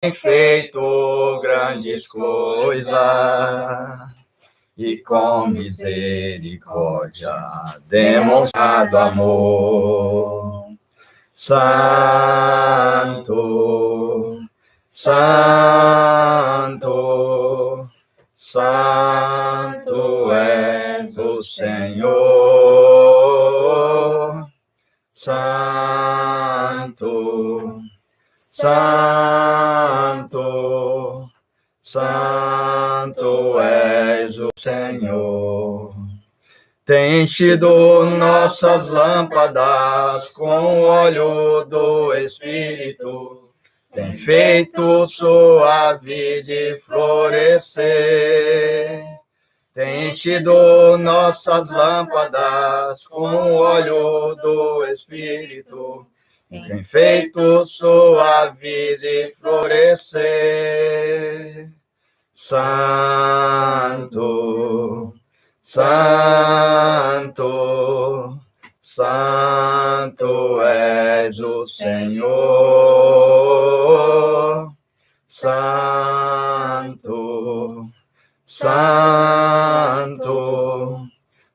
tem feito grandes coisas e com misericórdia demonstrado amor. Santo, Santo, Santo és o Senhor. Santo, Santo, Santo és o Senhor. Tem enchido nossas lâmpadas com o óleo do Espírito, tem feito sua vide florescer. Tem enchido nossas lâmpadas com o óleo do Espírito, tem feito sua vide florescer. Santo, Santo, Santo és o Senhor. Santo, Santo,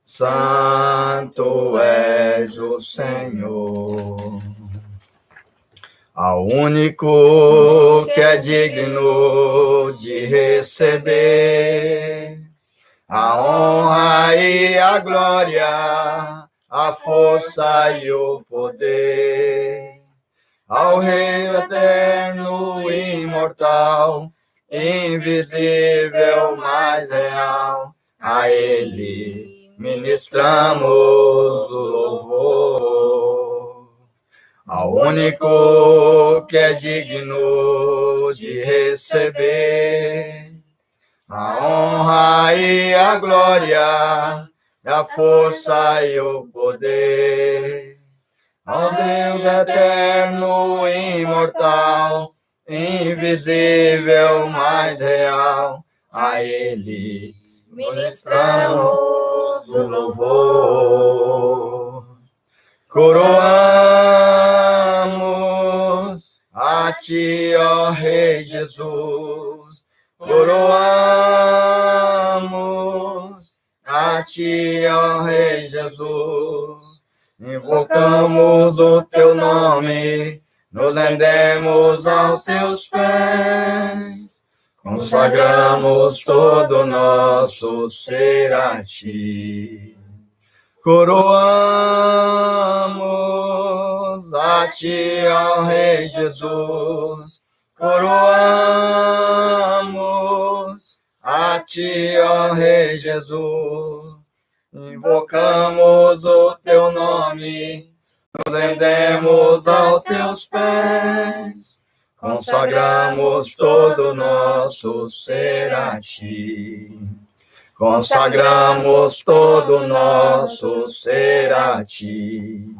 Santo és o Senhor. Ao único que é digno de receber a honra e a glória, a força e o poder, ao Rei eterno e imortal, invisível, mas real, a Ele ministramos o louvor. Ao único que é digno de receber a honra e a glória, a força e o poder, ao Deus eterno e imortal, invisível, mas real, a Ele ministramos o louvor. Coroamos a Ti, ó Rei Jesus, coroamos a Ti, ó Rei Jesus, invocamos o Teu nome, nos rendemos aos Teus pés, consagramos todo o nosso ser a Ti. Coroamos a Ti, ó Rei Jesus, coroamos a Ti, ó Rei Jesus, invocamos o Teu nome, nos rendemos aos Teus pés, consagramos todo o nosso ser a Ti. Consagramos todo o nosso ser a Ti.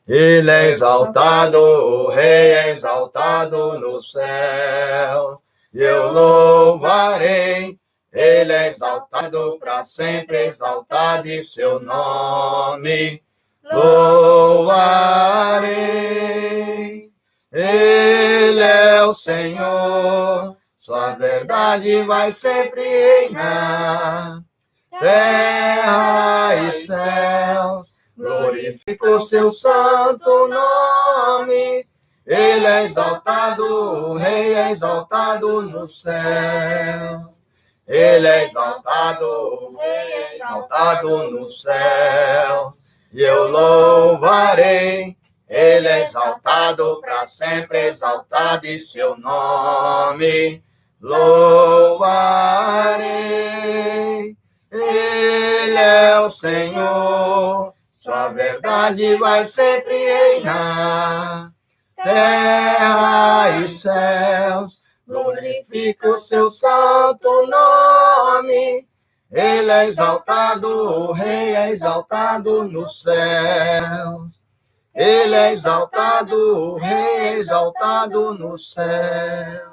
Ele é exaltado, o Rei é exaltado no céu. Eu louvarei, Ele é exaltado para sempre, exaltado em Seu nome. Louvarei, Ele é o Senhor. Sua verdade vai sempre reinar, terra e céus, glorifica o Seu santo nome. Ele é exaltado, o Rei é exaltado no céu. Ele é exaltado, o Rei é exaltado no céu. E eu louvarei, Ele é exaltado para sempre, exaltado em Seu nome. Louvarei, Ele é o Senhor, Sua verdade vai sempre reinar, terra e céus, glorifica o Seu santo nome. Ele é exaltado, o Rei é exaltado nos céus. Ele é exaltado, o Rei é exaltado nos céus.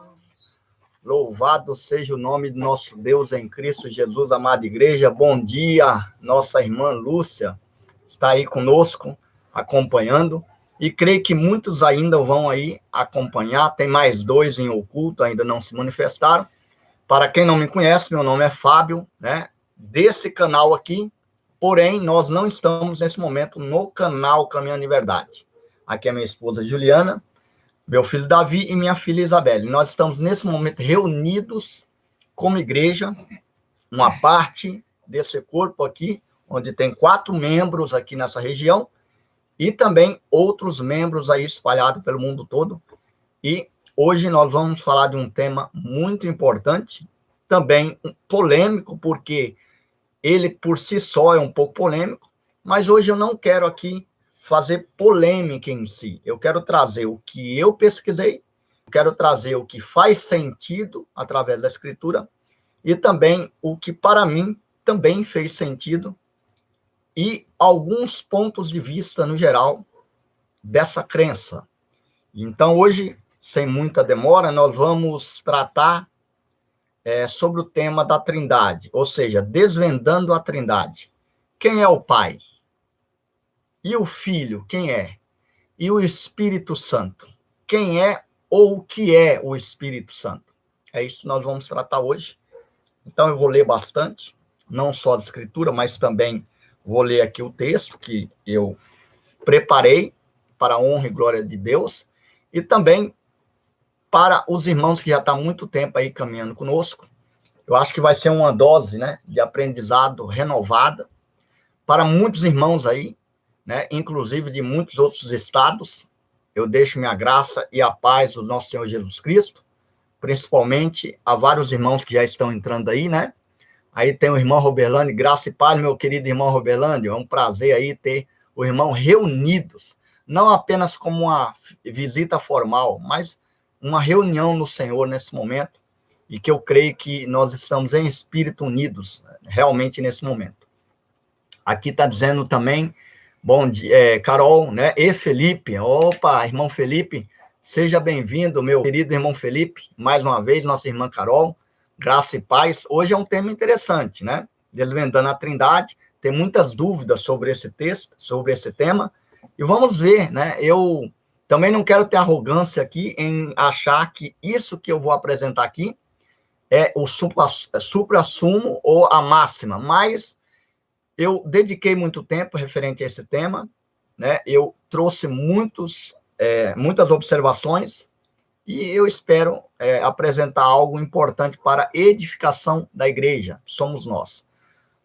Louvado seja o nome do nosso Deus em Cristo Jesus, amada igreja. Bom dia, nossa irmã Lúcia está aí conosco, acompanhando. e creio que muitos ainda vão aí acompanhar. Tem mais 2 em oculto, ainda não se manifestaram. Para quem não me conhece, meu nome é Fábio, né? Desse canal aqui, porém, nós não estamos nesse momento no canal Caminhando em Verdade. Aqui é minha esposa Juliana, meu filho Davi e minha filha Isabelle. Nós estamos nesse momento reunidos como igreja, uma parte desse corpo aqui, onde tem 4 membros aqui nessa região, e também outros membros aí espalhados pelo mundo todo. E hoje nós vamos falar de um tema muito importante, também polêmico, porque ele por si só é um pouco polêmico, mas hoje eu não quero aqui fazer polêmica em si. Eu quero trazer o que eu pesquisei, quero trazer o que faz sentido através da Escritura e também o que para mim também fez sentido e alguns pontos de vista no geral dessa crença. Então hoje, sem muita demora, nós vamos tratar sobre o tema da Trindade, ou seja, desvendando a Trindade. Quem é o Pai? E o Filho, quem é? E o Espírito Santo? Quem é ou o que é o Espírito Santo? É isso que nós vamos tratar hoje. Então eu vou ler bastante, não só da Escritura, mas também vou ler aqui o texto que eu preparei para a honra e glória de Deus, e também para os irmãos que já estão há muito tempo aí caminhando conosco. Eu acho que vai ser uma dose, né, de aprendizado renovada para muitos irmãos aí, né, inclusive de muitos outros estados. Eu deixo minha graça e a paz do nosso Senhor Jesus Cristo, principalmente a vários irmãos que já estão entrando aí, né? Aí tem o irmão Robelândio, graça e paz, meu querido irmão Robelândio. É um prazer aí ter o irmão reunidos, não apenas como uma visita formal, mas uma reunião no Senhor nesse momento, e que eu creio que nós estamos em espírito unidos, realmente, nesse momento. Aqui está dizendo também, bom dia, Carol, né, e Felipe. Opa, irmão Felipe, seja bem-vindo, meu querido irmão Felipe, mais uma vez, nossa irmã Carol, graça e paz. Hoje é um tema interessante, né, desvendando a Trindade, tem muitas dúvidas sobre esse texto, sobre esse tema, e vamos ver, né, eu também não quero ter arrogância aqui em achar que isso que eu vou apresentar aqui é o supra-sumo ou a máxima, mas eu dediquei muito tempo referente a esse tema, né? Eu trouxe muitas observações e eu espero apresentar algo importante para a edificação da igreja, somos nós.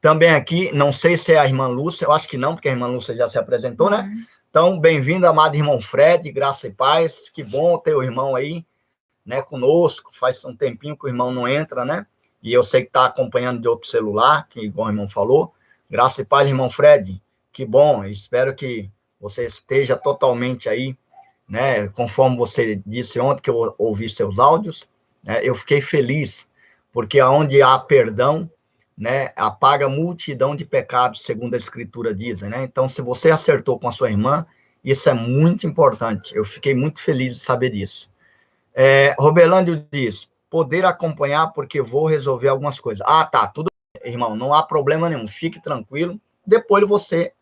Também aqui, não sei se é a irmã Lúcia, eu acho que não, porque a irmã Lúcia já se apresentou, né? Então, bem-vindo, amado irmão Fred, graça e paz, que bom ter o irmão aí, né, conosco, faz um tempinho que o irmão não entra, né, e eu sei que está acompanhando de outro celular, que igual o irmão falou, graça e paz, irmão Fred, que bom, espero que você esteja totalmente aí, né, conforme você disse ontem, que eu ouvi seus áudios, né, eu fiquei feliz, porque aonde há perdão, né, apaga multidão de pecados, segundo a Escritura diz, né, então se você acertou com a sua irmã, isso é muito importante, eu fiquei muito feliz de saber disso. Robelândio diz, poder acompanhar porque vou resolver algumas coisas. Ah, tá, tudo bem, irmão, não há problema nenhum, fique tranquilo, depois você,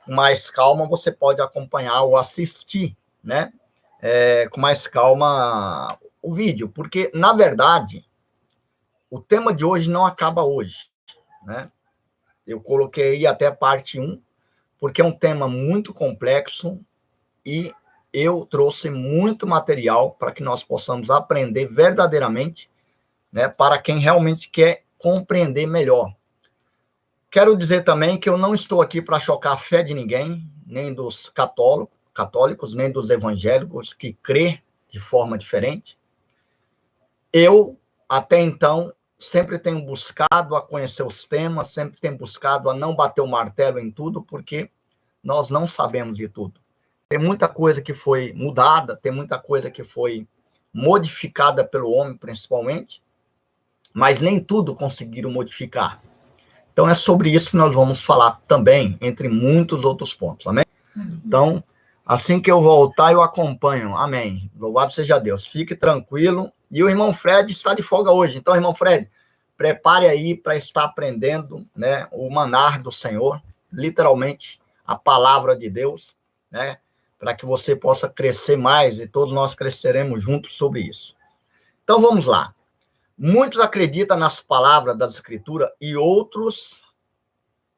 com mais calma, você pode acompanhar ou assistir, né, com mais calma o vídeo, porque, na verdade, o tema de hoje não acaba hoje, né, eu coloquei até a parte 1, porque é um tema muito complexo e eu trouxe muito material para que nós possamos aprender verdadeiramente, né, para quem realmente quer compreender melhor. Quero dizer também que eu não estou aqui para chocar a fé de ninguém, nem dos católicos, nem dos evangélicos que crê de forma diferente. Eu, até então, sempre tenho buscado a conhecer os temas, sempre tenho buscado a não bater o martelo em tudo, porque nós não sabemos de tudo. Tem muita coisa que foi mudada, tem muita coisa que foi modificada pelo homem, principalmente, mas nem tudo conseguiram modificar. Então, é sobre isso que nós vamos falar também, entre muitos outros pontos, amém? Então, assim que eu voltar, eu acompanho, amém. Louvado seja Deus, fique tranquilo. E o irmão Fred está de folga hoje, então, irmão Fred, prepare aí para estar aprendendo, né, o manar do Senhor, literalmente, a palavra de Deus, né, para que você possa crescer mais e todos nós cresceremos juntos sobre isso. Então, vamos lá. Muitos acreditam nas palavras da Escritura e outros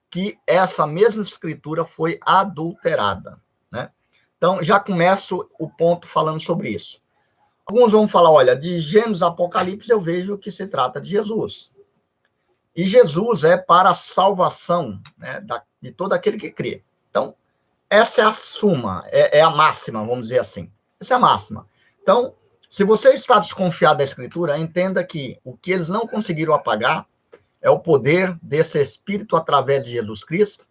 que essa mesma Escritura foi adulterada, né? Então, já começo o ponto falando sobre isso. Alguns vão falar, olha, de Gênesis a Apocalipse eu vejo que se trata de Jesus. E Jesus é para a salvação, né, de todo aquele que crê. Então, essa é a suma, é a máxima, vamos dizer assim. Essa é a máxima. Então, se você está desconfiado da Escritura, entenda que o que eles não conseguiram apagar é o poder desse Espírito através de Jesus Cristo,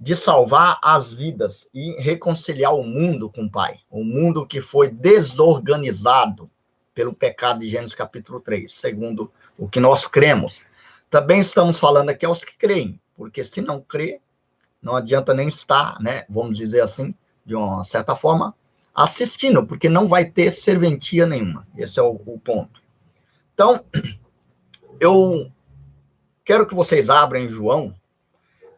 de salvar as vidas e reconciliar o mundo com o Pai. O mundo que foi desorganizado pelo pecado de Gênesis capítulo 3, segundo o que nós cremos. Também estamos falando aqui aos que creem, porque se não crê, não adianta nem estar, né, vamos dizer assim, de uma certa forma, assistindo, porque não vai ter serventia nenhuma. Esse é o ponto. Então, eu quero que vocês abram em João,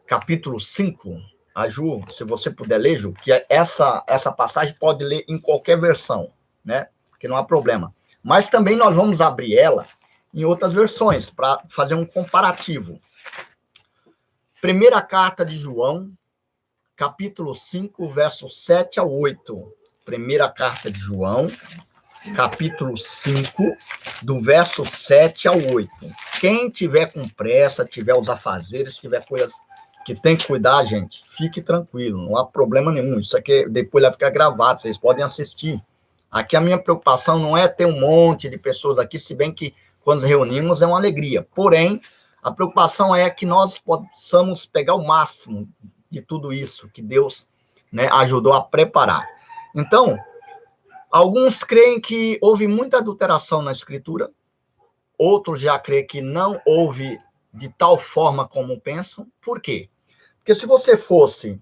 capítulo 5, a Ju, se você puder ler, Ju, que essa passagem pode ler em qualquer versão, né? Porque não há problema. Mas também nós vamos abrir ela em outras versões, para fazer um comparativo. Primeira carta de João, capítulo 5, versos 7 a 8. Primeira carta de João, capítulo 5, do verso 7 ao 8. Quem tiver com pressa, tiver os afazeres, tiver coisas que tem que cuidar, gente, fique tranquilo, não há problema nenhum. Isso aqui depois vai ficar gravado, vocês podem assistir. Aqui a minha preocupação não é ter um monte de pessoas aqui, se bem que quando nos reunimos é uma alegria. Porém, a preocupação é que nós possamos pegar o máximo de tudo isso que Deus, né, ajudou a preparar. Então, alguns creem que houve muita adulteração na Escritura, outros já creem que não houve de tal forma como pensam. Por quê? Porque se você fosse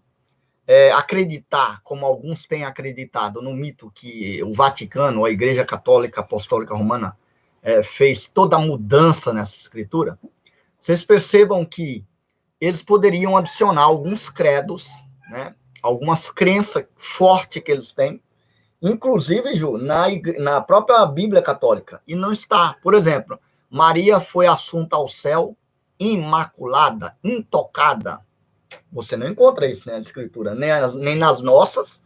acreditar, como alguns têm acreditado, no mito que o Vaticano, a Igreja Católica Apostólica Romana, fez toda a mudança nessa Escritura, vocês percebam que eles poderiam adicionar alguns credos, né, algumas crenças fortes que eles têm, inclusive, Ju, na própria Bíblia Católica, e não está. Por exemplo, Maria foi assunta ao céu imaculada, intocada. Você não encontra isso na Escritura, nem nas nossas,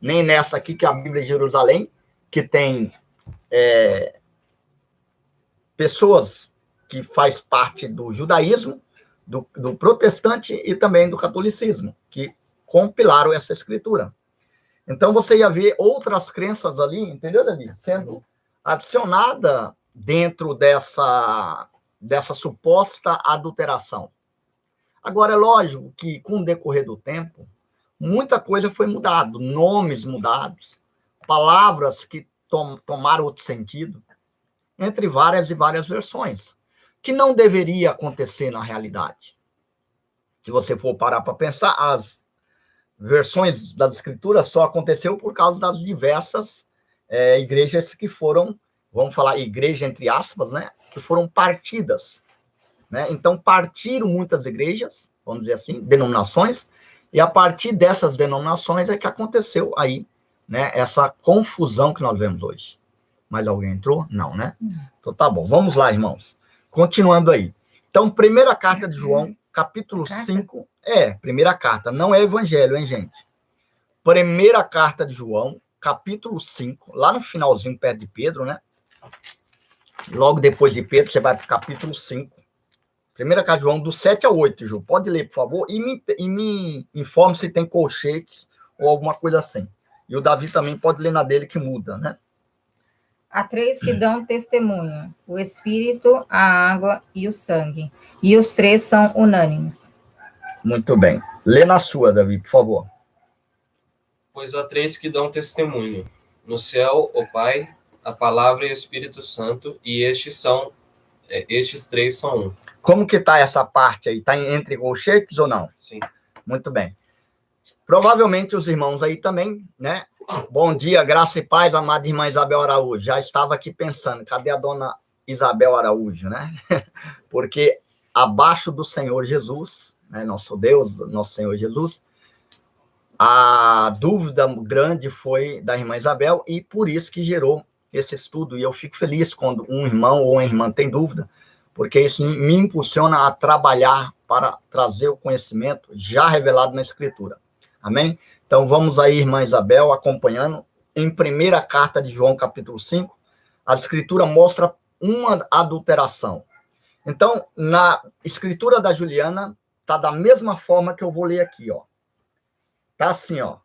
nem nessa aqui, que é a Bíblia de Jerusalém, que tem pessoas que faz parte do judaísmo, do protestante e também do catolicismo, que compilaram essa Escritura. Então, você ia ver outras crenças ali, entendeu, Davi? Sendo adicionada dentro dessa suposta adulteração. Agora, é lógico que, com o decorrer do tempo, muita coisa foi mudada, nomes mudados, palavras que tomaram outro sentido, entre várias e várias versões, que não deveria acontecer na realidade. Se você for parar para pensar, as versões das Escrituras só aconteceu por causa das diversas igrejas que foram, vamos falar igreja entre aspas, né, que foram partidas, né? Então, partiram muitas igrejas, vamos dizer assim, denominações, e a partir dessas denominações é que aconteceu aí, né, essa confusão que nós vemos hoje. Mais alguém entrou? Não, né? Então, tá bom. Vamos lá, irmãos. Continuando aí. Então, primeira carta de João, capítulo 5. Primeira carta. Não é evangelho, hein, gente? Primeira carta de João, capítulo 5. Lá no finalzinho, perto de Pedro, né? Logo depois de Pedro, você vai para o capítulo 5. Primeira carta de João, do 7 ao 8, Ju. Pode ler, por favor. E me informe se tem colchetes ou alguma coisa assim. E o Davi também pode ler na dele que muda, né? Há três que dão testemunho: o Espírito, a água e o sangue. E os três são unânimes. Muito bem. Lê na sua, Davi, por favor. Pois há três que dão testemunho: no céu, o Pai, a Palavra e o Espírito Santo, e estes três são um. Como que está essa parte aí? Está entre colchetes ou não? Sim. Muito bem. Provavelmente os irmãos aí também, né? Bom dia, graça e paz, amada irmã Isabel Araújo. Já estava aqui pensando, cadê a dona Isabel Araújo, né? Porque abaixo do Senhor Jesus, né, nosso Deus, nosso Senhor Jesus, a dúvida grande foi da irmã Isabel, e por isso que gerou esse estudo. E eu fico feliz quando um irmão ou uma irmã tem dúvida, porque isso me impulsiona a trabalhar para trazer o conhecimento já revelado na Escritura. Amém? Então, vamos aí, irmã Isabel, acompanhando. Em primeira carta de João, capítulo 5, a Escritura mostra uma adulteração. Então, na Escritura da Juliana, está da mesma forma que eu vou ler aqui, ó. Está assim, ó.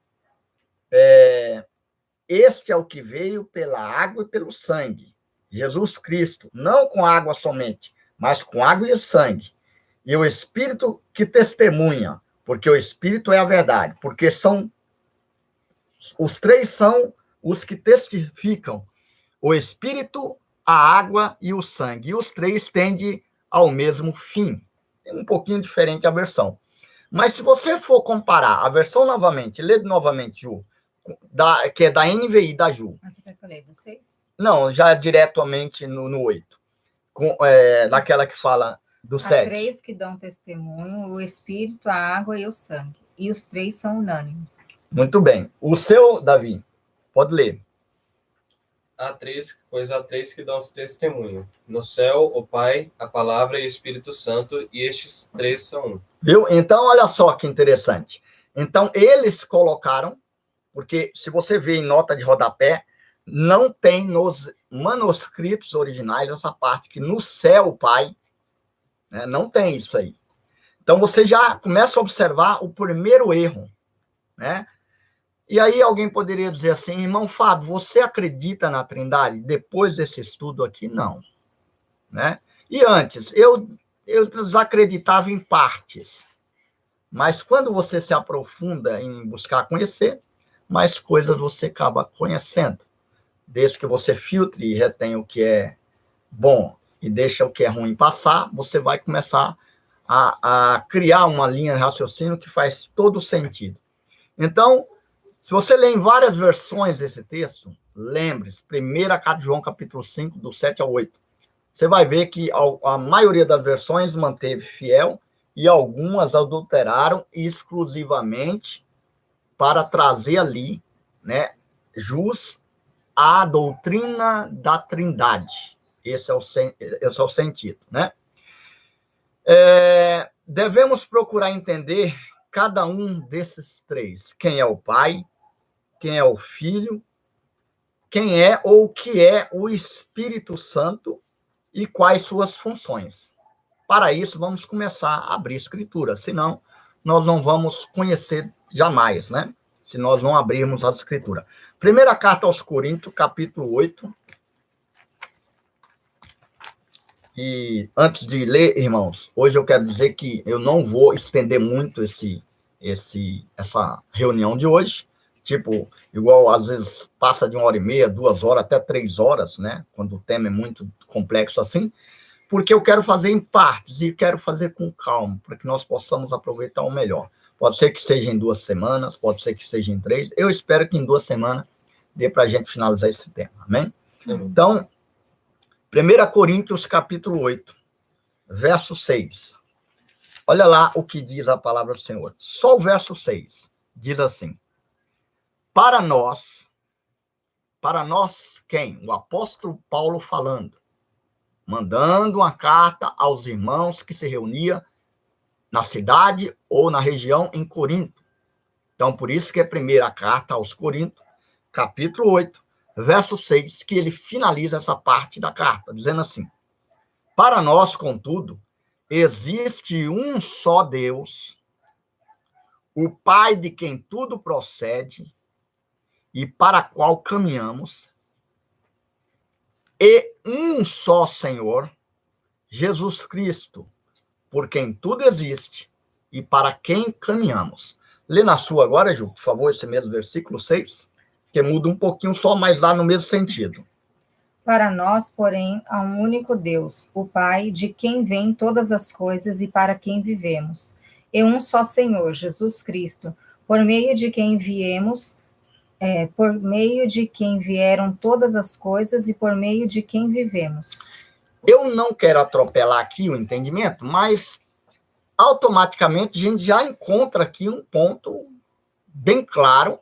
Este é o que veio pela água e pelo sangue, Jesus Cristo, não com água somente, mas com água e sangue. E o Espírito que testemunha, porque o Espírito é a verdade, porque os três são os que testificam, o Espírito, a água e o sangue. E os três tendem ao mesmo fim. É um pouquinho diferente a versão. Mas se você for comparar a versão novamente, lê novamente, Ju, que é da NVI da Ju. Você quer que eu leia do 6? Não, já diretamente no 8. Naquela que fala do 7. Há três que dão testemunho, o Espírito, a água e o sangue. E os três são unânimes. Muito bem. O seu, Davi, pode ler. Há três que dão testemunho. No céu, o Pai, a Palavra e o Espírito Santo, e estes três são um. Viu? Então, olha só que interessante. Então, eles colocaram, porque se você vê em nota de rodapé, não tem nos manuscritos originais essa parte que no céu, o Pai, né, não tem isso aí. Então, você já começa a observar o primeiro erro, né? E aí alguém poderia dizer assim, irmão Fábio, você acredita na Trindade? Depois desse estudo aqui, não. Né? E antes, eu desacreditava em partes. Mas quando você se aprofunda em buscar conhecer, mais coisas você acaba conhecendo. Desde que você filtre e retém o que é bom e deixa o que é ruim passar, você vai começar a criar uma linha de raciocínio que faz todo sentido. Então, se você lê em várias versões desse texto, lembre-se, primeira carta de João, capítulo 5, do 7 ao 8. Você vai ver que a maioria das versões manteve fiel e algumas adulteraram exclusivamente para trazer ali, né, jus à doutrina da Trindade. Esse é o sentido, né? Devemos procurar entender cada um desses três. Quem é o Pai, quem é o Filho, quem é ou o que é o Espírito Santo e quais suas funções. Para isso, vamos começar a abrir a Escritura, senão nós não vamos conhecer jamais, né? Se nós não abrirmos a Escritura. Primeira carta aos Coríntios, capítulo 8. E antes de ler, irmãos, hoje eu quero dizer que eu não vou estender muito essa reunião de hoje, tipo, igual às vezes passa de 1h30, 2 horas, até 3 horas, né? Quando o tema é muito complexo assim, porque eu quero fazer em partes e quero fazer com calma, para que nós possamos aproveitar o melhor. Pode ser que seja em 2 semanas, pode ser que seja em 3. Eu espero que em 2 semanas dê para a gente finalizar esse tema, amém? Então, 1 Coríntios, capítulo 8, verso 6. Olha lá o que diz a palavra do Senhor. Só o verso 6 diz assim: para nós quem? O apóstolo Paulo falando, mandando uma carta aos irmãos que se reuniam na cidade ou na região em Corinto. Então, por isso que é a primeira carta aos Coríntios, capítulo 8, verso 6, que ele finaliza essa parte da carta, dizendo assim: para nós, contudo, existe um só Deus, o Pai de quem tudo procede e para qual caminhamos, e um só Senhor, Jesus Cristo, por quem tudo existe e para quem caminhamos. Lê na sua agora, Ju, por favor, esse mesmo versículo 6, que muda um pouquinho só, mas lá no mesmo sentido. Para nós, porém, há um único Deus, o Pai, de quem vêm todas as coisas e para quem vivemos, e um só Senhor, Jesus Cristo, por meio de quem vieram todas as coisas e por meio de quem vivemos. Eu não quero atropelar aqui o entendimento, mas automaticamente a gente já encontra aqui um ponto bem claro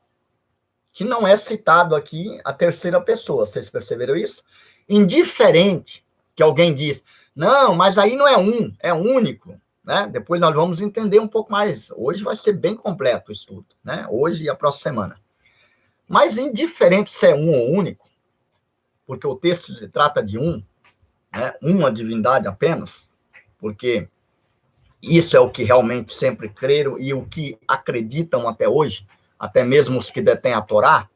que não é citado aqui a terceira pessoa. Vocês perceberam isso? Indiferente que alguém diz, não, mas aí não é um, é único. Né? Depois nós vamos entender um pouco mais. Hoje vai ser bem completo o estudo, né? Hoje e a próxima semana. Mas indiferente se é um ou único, porque o texto se trata de um, né? Uma divindade apenas, porque isso é o que realmente sempre creram e o que acreditam até hoje, até mesmo os que detêm a Torá.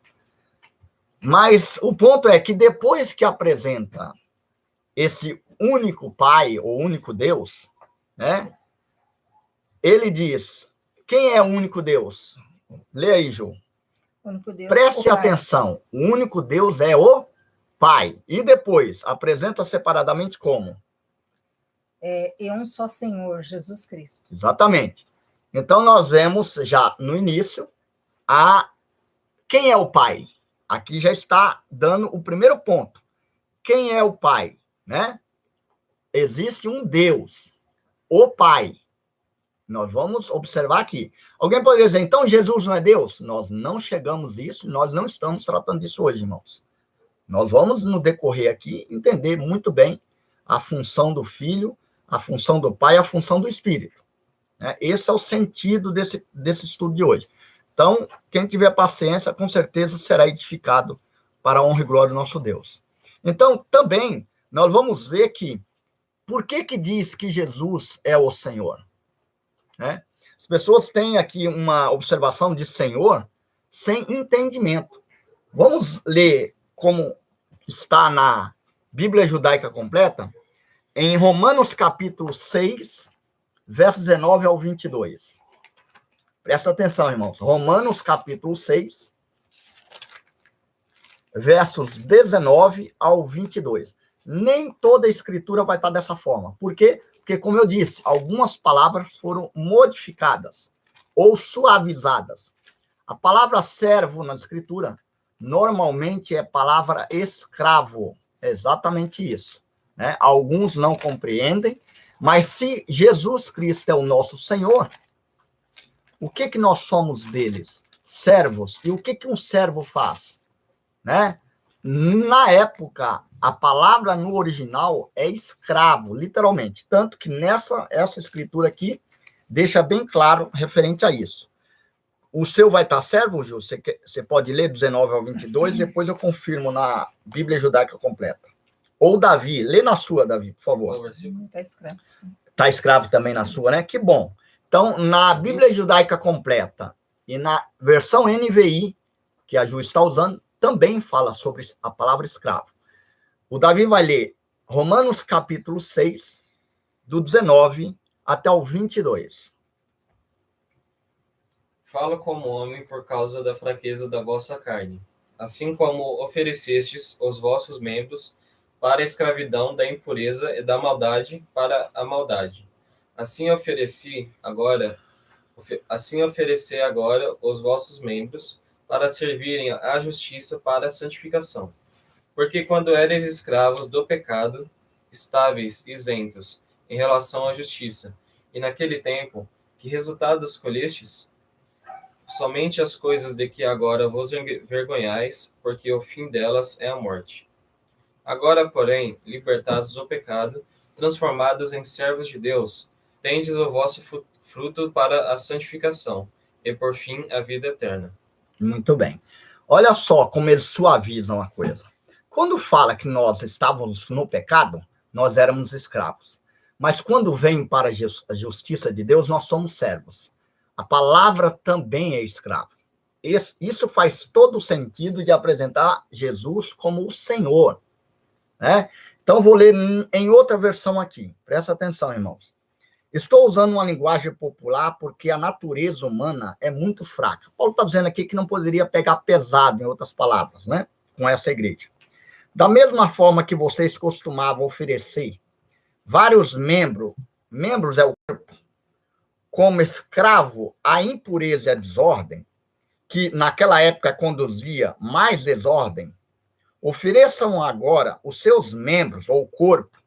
Mas o ponto é que depois que apresenta esse único Pai, ou único Deus, né? Ele diz, quem é o único Deus? Lê aí, Ju. Único Deus, Preste o Pai. atenção, o único Deus é o Pai. E depois, apresenta separadamente como? E um só Senhor, Jesus Cristo. Exatamente. Então, nós vemos já no início quem é o Pai. Aqui já está dando o primeiro ponto. Quem é o Pai? Né? Existe um Deus, o Pai. Nós vamos observar aqui. Alguém poderia dizer, então Jesus não é Deus? Nós não chegamos a isso, nós não estamos tratando disso hoje, irmãos. Nós vamos, no decorrer aqui, entender muito bem a função do Filho, a função do Pai, a função do Espírito. Esse é o sentido desse estudo de hoje. Então, quem tiver paciência, com certeza será edificado para a honra e glória do nosso Deus. Então, também, nós vamos ver que, por que diz que Jesus é o Senhor? Né? As pessoas têm aqui uma observação de Senhor sem entendimento. Vamos ler como está na Bíblia Judaica Completa, em Romanos capítulo 6, versos 19 ao 22. Presta atenção, irmãos. Romanos capítulo 6, versos 19 ao 22. Nem toda a escritura vai estar dessa forma. Por quê? Porque, como eu disse, algumas palavras foram modificadas ou suavizadas. A palavra servo na escritura normalmente é palavra escravo. É exatamente isso. Né? Alguns não compreendem, mas se Jesus Cristo é o nosso Senhor, o que nós somos deles? Servos. E o que um servo faz? Né? Na época, a palavra no original é escravo, literalmente. Tanto que essa escritura aqui deixa bem claro referente a isso. O seu vai estar servo, Ju? Você pode ler 19 ao 22, depois eu confirmo na Bíblia Judaica Completa. Ou Davi, lê na sua, Davi, por favor. Está escravo. Está escravo também na sua, né? Que bom. Então, na Bíblia Judaica Completa e na versão NVI, que a Ju está usando, também fala sobre a palavra escravo. O Davi vai ler Romanos capítulo 6, do 19 até o 22. Falo como homem por causa da fraqueza da vossa carne, assim como oferecestes os vossos membros para a escravidão da impureza e da maldade para a maldade. Assim ofereci agora os vossos membros para servirem à justiça para a santificação. Porque quando éreis escravos do pecado, estáveis isentos em relação à justiça, e naquele tempo, que resultados colhestes? Somente as coisas de que agora vos envergonhais, porque o fim delas é a morte. Agora, porém, libertados do pecado, transformados em servos de Deus, tendes o vosso fruto para a santificação, e por fim a vida eterna. Muito bem. Olha só como eles suavizam a coisa. Quando fala que nós estávamos no pecado, nós éramos escravos. Mas quando vem para a justiça de Deus, nós somos servos. A palavra também é escravo. Isso faz todo o sentido de apresentar Jesus como o Senhor. Né? Então, vou ler em outra versão aqui. Presta atenção, irmãos. Estou usando uma linguagem popular porque a natureza humana é muito fraca. Paulo está dizendo aqui que não poderia pegar pesado, em outras palavras, né? Com essa igreja. Da mesma forma que vocês costumavam oferecer vários membros é o corpo, como escravo à impureza e à desordem, que naquela época conduzia mais desordem, ofereçam agora os seus membros, ou corpo,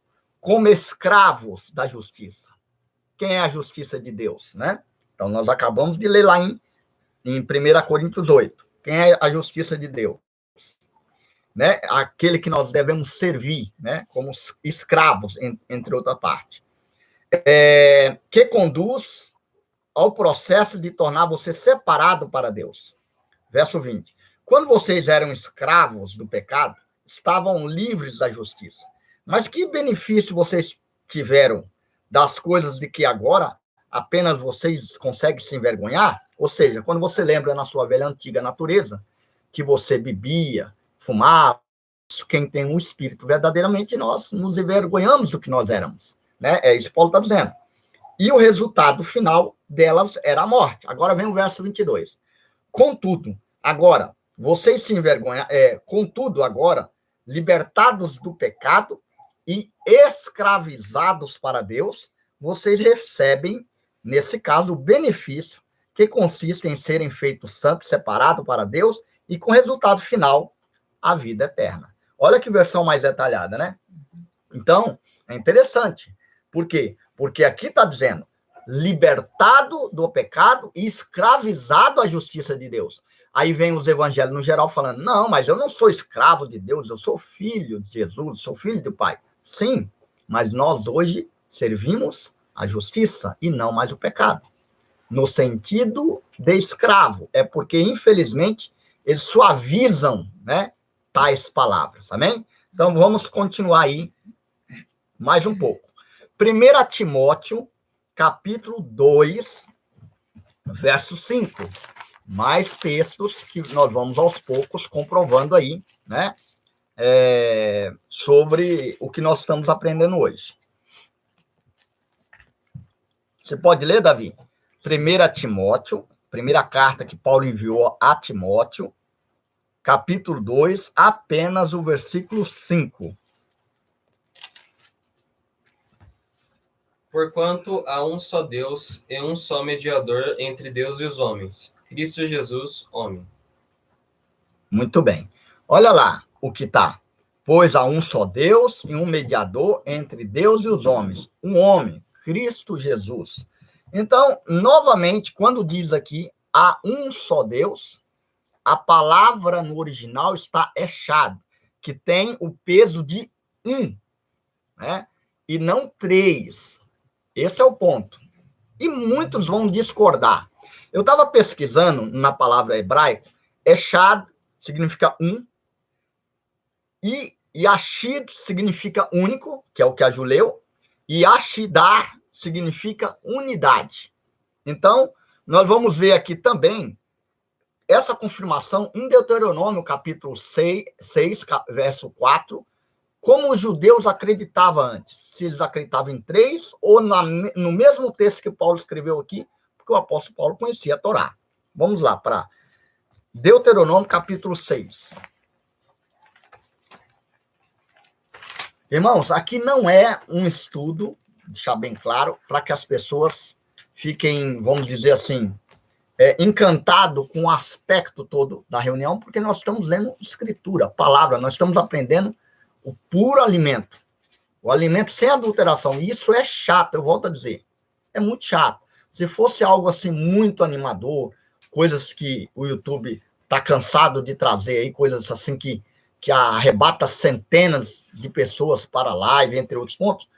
como escravos da justiça. Quem é a justiça de Deus, né? Então, nós acabamos de ler lá em em 1 Coríntios 8. Quem é a justiça de Deus? Né? Aquele que nós devemos servir, né? Como escravos, entre outra parte. Que conduz ao processo de tornar você separado para Deus. Verso 20. Quando vocês eram escravos do pecado, estavam livres da justiça. Mas que benefício vocês tiveram das coisas de que agora apenas vocês conseguem se envergonhar? Ou seja, quando você lembra na sua velha antiga natureza que você bebia, fumava, quem tem um espírito verdadeiramente, nós nos envergonhamos do que nós éramos. Né? É isso que Paulo está dizendo. E o resultado final delas era a morte. Agora vem o verso 22. Contudo, agora, vocês se envergonham, contudo, agora, libertados do pecado e escravizados para Deus, vocês recebem, nesse caso, o benefício que consiste em serem feitos santos, separados para Deus, e com resultado final, a vida eterna. Olha que versão mais detalhada, né? Então, é interessante. Por quê? Porque aqui está dizendo, libertado do pecado e escravizado à justiça de Deus. Aí vem os evangelhos no geral falando, não, mas eu não sou escravo de Deus, eu sou filho de Jesus, sou filho do Pai. Sim, mas nós hoje servimos a justiça e não mais o pecado. No sentido de escravo. É porque, infelizmente, eles suavizam, né, tais palavras, amém? Então, vamos continuar aí mais um pouco. 1 Timóteo, capítulo 2, verso 5. Mais textos que nós vamos aos poucos comprovando aí, né? Sobre o que nós estamos aprendendo hoje. Você pode ler, Davi? 1 Timóteo, primeira carta que Paulo enviou a Timóteo, capítulo 2, apenas o versículo 5. Porquanto há um só Deus e um só mediador entre Deus e os homens, Cristo Jesus, homem. Muito bem. Olha lá o que está. Pois há um só Deus e um mediador entre Deus e os homens. Um homem, Cristo Jesus. Então, novamente, quando diz aqui, há um só Deus, a palavra no original está echad, que tem o peso de um, né? E não três. Esse é o ponto. E muitos vão discordar. Eu estava pesquisando na palavra hebraica, echad significa um, e yashid significa único, que é o que a Ju leu, e yashidar significa unidade. Então, nós vamos ver aqui também essa confirmação em Deuteronômio, capítulo 6, verso 4, como os judeus acreditavam antes. Se eles acreditavam em três, ou no mesmo texto que Paulo escreveu aqui, porque o apóstolo Paulo conhecia a Torá. Vamos lá para Deuteronômio, capítulo 6. Irmãos, aqui não é um estudo, deixar bem claro, para que as pessoas fiquem, vamos dizer assim, encantado com o aspecto todo da reunião, porque nós estamos lendo escritura, palavra, nós estamos aprendendo o puro alimento, o alimento sem adulteração. E isso é chato, eu volto a dizer, é muito chato. Se fosse algo assim muito animador, coisas que o YouTube está cansado de trazer aí, coisas assim que arrebata centenas de pessoas para a live, entre outros pontos,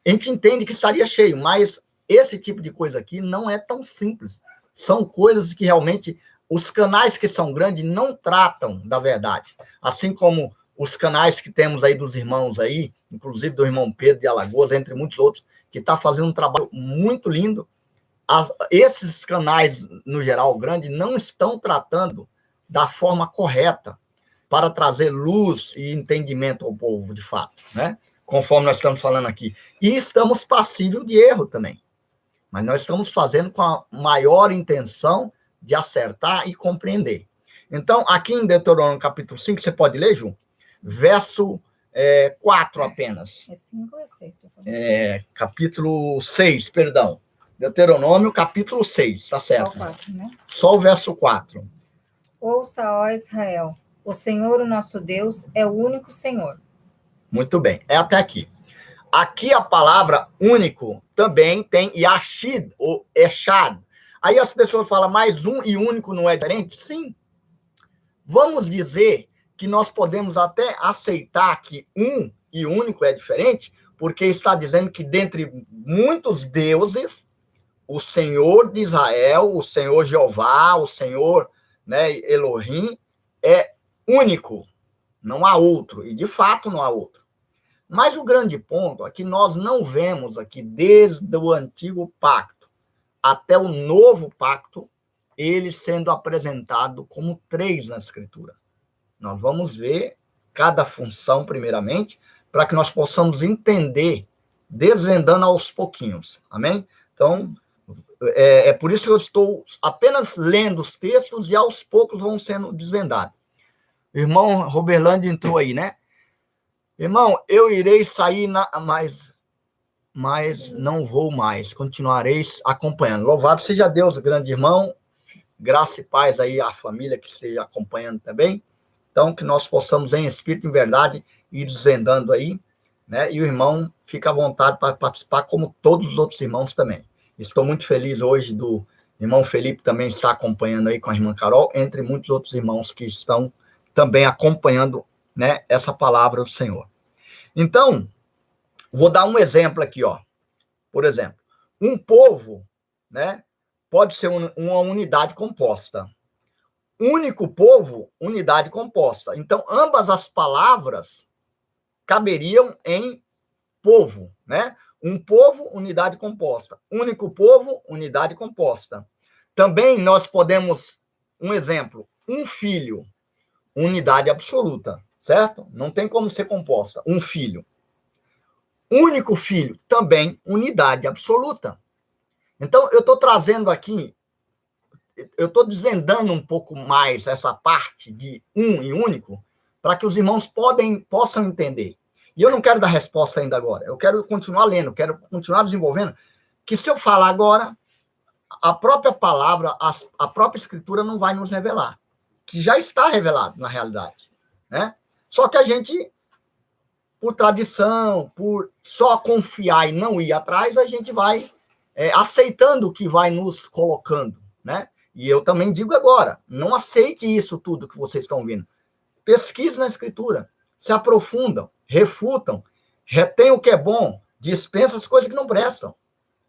a gente entende que estaria cheio, mas esse tipo de coisa aqui não é tão simples. São coisas que realmente os canais que são grandes não tratam da verdade. Assim como os canais que temos aí dos irmãos aí, inclusive do irmão Pedro de Alagoas, entre muitos outros, que está fazendo um trabalho muito lindo. Esses canais, no geral, grandes, não estão tratando da forma correta para trazer luz e entendimento ao povo, de fato, né? Conforme nós estamos falando aqui. E estamos passíveis de erro também. Mas nós estamos fazendo com a maior intenção de acertar e compreender. Então, aqui em Deuteronômio capítulo 5, você pode ler, Ju? Verso 4 apenas. É 5 ou 6? Capítulo 6, perdão. Deuteronômio capítulo 6, tá certo? Só o 4, né? Só o verso 4. Ouça, ó Israel, o Senhor, o nosso Deus, é o único Senhor. Muito bem, é até aqui. Aqui a palavra único também tem yashid, ou echad. Aí as pessoas falam, mas um e único não é diferente? Sim. Vamos dizer que nós podemos até aceitar que um e único é diferente, porque está dizendo que dentre muitos deuses, o Senhor de Israel, o Senhor Jeová, o Senhor, né, Elohim, é único. Não há outro. E, de fato, não há outro. Mas o grande ponto é que nós não vemos aqui, desde o antigo pacto até o novo pacto, ele sendo apresentado como 3 na Escritura. Nós vamos ver cada função, primeiramente, para que nós possamos entender, desvendando aos pouquinhos. Amém? Então, é por isso que eu estou apenas lendo os textos e aos poucos vão sendo desvendados. O irmão Roberlândio entrou aí, né? Irmão, eu irei sair, mas não vou mais. Continuareis acompanhando. Louvado seja Deus, grande irmão. Graça e paz aí à família que esteja acompanhando também. Então, que nós possamos, em espírito e em verdade, ir desvendando aí, né? E o irmão fica à vontade para participar, como todos os outros irmãos também. Estou muito feliz hoje do irmão Felipe também estar acompanhando aí com a irmã Carol, entre muitos outros irmãos que estão também acompanhando, né, essa palavra do Senhor. Então, vou dar um exemplo aqui, ó. Por exemplo, um povo, né, pode ser uma unidade composta. Único povo, unidade composta. Então, ambas as palavras caberiam em povo, né? Um povo, unidade composta. Único povo, unidade composta. Também nós podemos, um exemplo, um filho, unidade absoluta, certo? Não tem como ser composta. Um filho. Único filho, também unidade absoluta. Então, eu estou trazendo aqui, eu estou desvendando um pouco mais essa parte de um e único, para que os irmãos possam entender. E eu não quero dar resposta ainda agora. Eu quero continuar lendo, quero continuar desenvolvendo, que se eu falar agora, a própria palavra, a própria escritura não vai nos revelar, que já está revelado na realidade, né? Só que a gente, por tradição, por só confiar e não ir atrás, a gente vai aceitando o que vai nos colocando, né? E eu também digo agora, não aceite isso tudo que vocês estão ouvindo. Pesquise na escritura, se aprofundam, refutam, retém o que é bom, dispensa as coisas que não prestam.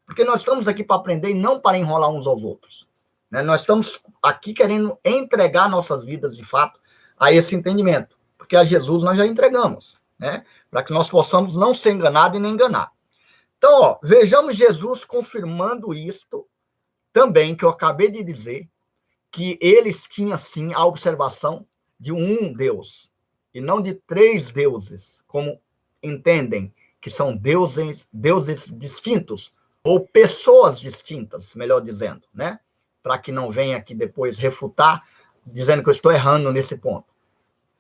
Porque nós estamos aqui para aprender e não para enrolar uns aos outros, né? Nós estamos aqui querendo entregar nossas vidas, de fato, a esse entendimento. Porque a Jesus nós já entregamos, né? Para que nós possamos não ser enganados e nem enganar. Então, ó, vejamos Jesus confirmando isto também, que eu acabei de dizer, que eles tinham, sim, a observação de um Deus, e não de 3 deuses, como entendem que são deuses distintos, ou pessoas distintas, melhor dizendo, né? Para que não venha aqui depois refutar, dizendo que eu estou errando nesse ponto.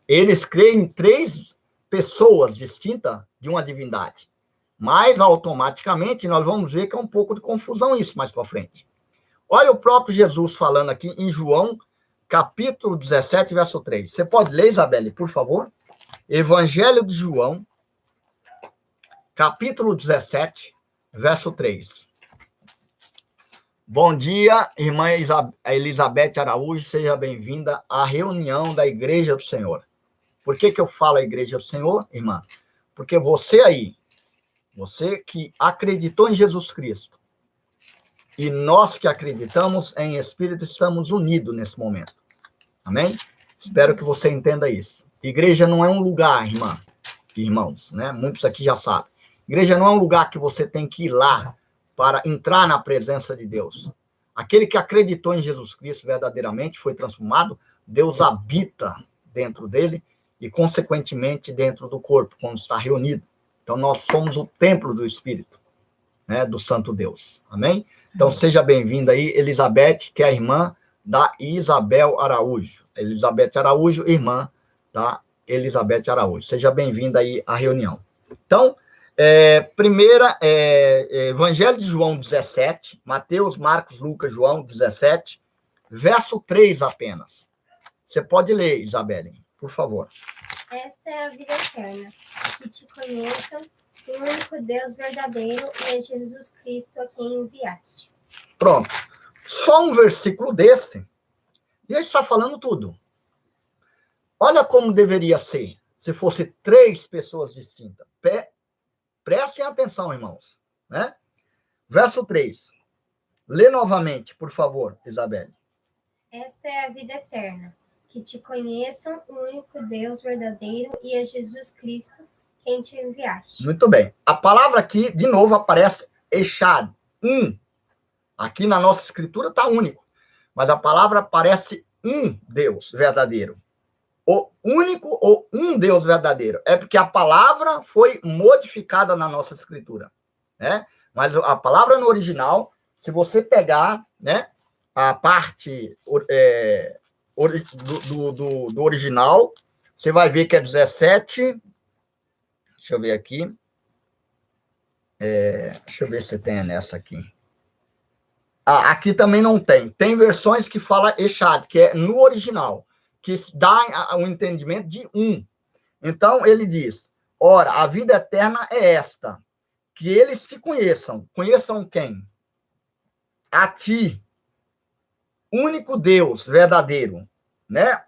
Eles creem em 3 pessoas distintas de uma divindade. Mas, automaticamente, nós vamos ver que é um pouco de confusão isso mais para frente. Olha o próprio Jesus falando aqui em João, capítulo 17, verso 3. Você pode ler, Isabelle, por favor? Evangelho de João, capítulo 17, verso 3. Bom dia, irmã Elizabeth Araújo, seja bem-vinda à reunião da Igreja do Senhor. Por que eu falo a Igreja do Senhor, irmã? Porque você aí, você que acreditou em Jesus Cristo, e nós que acreditamos em Espírito estamos unidos nesse momento. Amém? Espero que você entenda isso. Igreja não é um lugar, irmãos, né? Muitos aqui já sabem. Igreja não é um lugar que você tem que ir lá para entrar na presença de Deus. Aquele que acreditou em Jesus Cristo verdadeiramente foi transformado, Deus habita dentro dele e, consequentemente, dentro do corpo, quando está reunido. Então, nós somos o templo do Espírito, né, do Santo Deus. Amém? Então, seja bem-vinda aí, Elizabeth, que é a irmã da Isabel Araújo. Elizabeth Araújo, irmã da Elizabeth Araújo. Seja bem-vinda aí à reunião. Então, Evangelho de João 17, Mateus, Marcos, Lucas, João 17, verso 3 apenas. Você pode ler, Isabelle, por favor. Esta é a vida eterna, que te conheçam, o único Deus verdadeiro e é Jesus Cristo a quem enviaste. Pronto. Só um versículo desse, e ele está falando tudo. Olha como deveria ser, se fosse 3 pessoas distintas. Prestem atenção, irmãos. Né? Verso 3. Lê novamente, por favor, Isabelle. Esta é a vida eterna, que te conheçam o único Deus verdadeiro e a Jesus Cristo, quem te enviaste. Muito bem. A palavra aqui, de novo, aparece Echad, um. Aqui na nossa escritura está único. Mas a palavra aparece um Deus verdadeiro. O único ou um Deus verdadeiro. É porque a palavra foi modificada na nossa escritura. Né? Mas a palavra no original, se você pegar, né, a parte do original, você vai ver que é 17. Deixa eu ver aqui. Deixa eu ver se tem nessa aqui. Aqui também não tem. Tem versões que fala Echad, que é no original, que dá um entendimento de um. Então, ele diz, ora, a vida eterna é esta, que eles te conheçam. Conheçam quem? A ti, único Deus verdadeiro, né?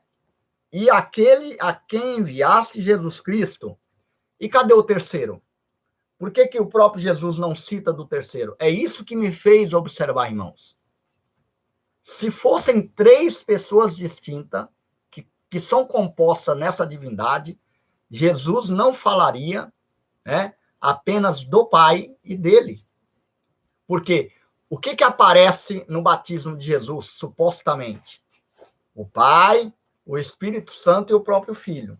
E aquele a quem enviaste Jesus Cristo. E cadê o terceiro? Por que o próprio Jesus não cita do terceiro? É isso que me fez observar, irmãos. Se fossem 3 pessoas distintas, que são compostas nessa divindade, Jesus não falaria, né, apenas do Pai e dele. Porque o que aparece no batismo de Jesus, supostamente? O Pai, o Espírito Santo e o próprio Filho.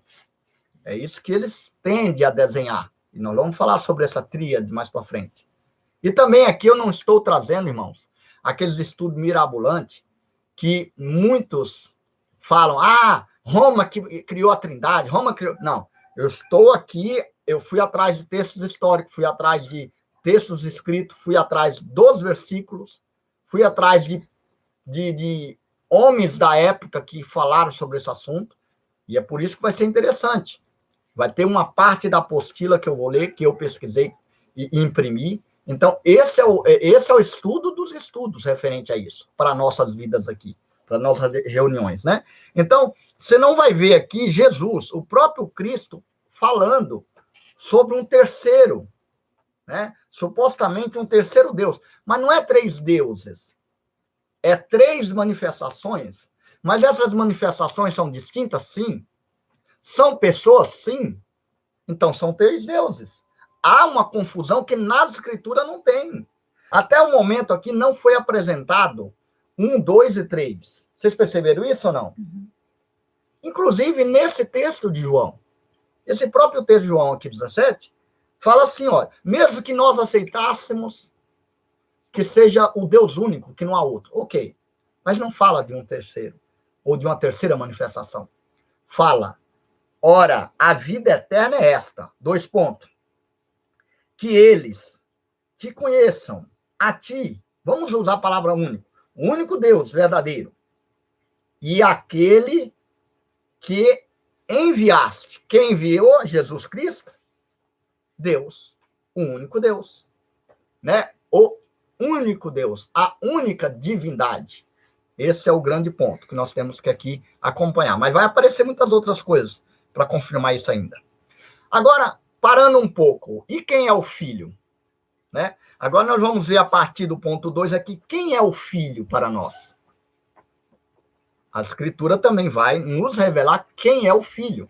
É isso que eles tendem a desenhar. E nós vamos falar sobre essa tríade mais para frente. E também aqui eu não estou trazendo, irmãos, aqueles estudos mirabolantes que muitos falam, Roma que criou a Trindade, Roma criou... Não, eu estou aqui, eu fui atrás de textos históricos, fui atrás de textos escritos, fui atrás dos versículos, fui atrás de homens da época que falaram sobre esse assunto, e é por isso que vai ser interessante. Vai ter uma parte da apostila que eu vou ler, que eu pesquisei e imprimi. Então, esse é o estudo dos estudos referente a isso, para nossas vidas aqui, para nossas reuniões, né? Então, você não vai ver aqui Jesus, o próprio Cristo, falando sobre um terceiro, né? Supostamente um terceiro Deus. Mas não é 3 deuses. É 3 manifestações. Mas essas manifestações são distintas, sim. São pessoas, sim. Então, são 3 deuses. Há uma confusão que nas escrituras não tem. Até o momento aqui não foi apresentado 1, 2 e 3. Vocês perceberam isso ou não? Uhum. Inclusive, nesse texto de João, esse próprio texto de João aqui, 17, fala assim, olha, mesmo que nós aceitássemos que seja o Deus único, que não há outro. Ok. Mas não fala de um terceiro, ou de uma terceira manifestação. Fala, ora, a vida eterna é esta. 2 pontos. Que eles te conheçam, a ti, vamos usar a palavra único, o único Deus verdadeiro, e aquele que enviaste. Quem enviou? Jesus Cristo? Deus, o único Deus, né? O único Deus, a única divindade. Esse é o grande ponto que nós temos que aqui acompanhar. Mas vai aparecer muitas outras coisas para confirmar isso ainda. Agora, parando um pouco, e quem é o Filho? Né? Agora nós vamos ver a partir do ponto 2 aqui, quem é o Filho para nós? A Escritura também vai nos revelar quem é o Filho.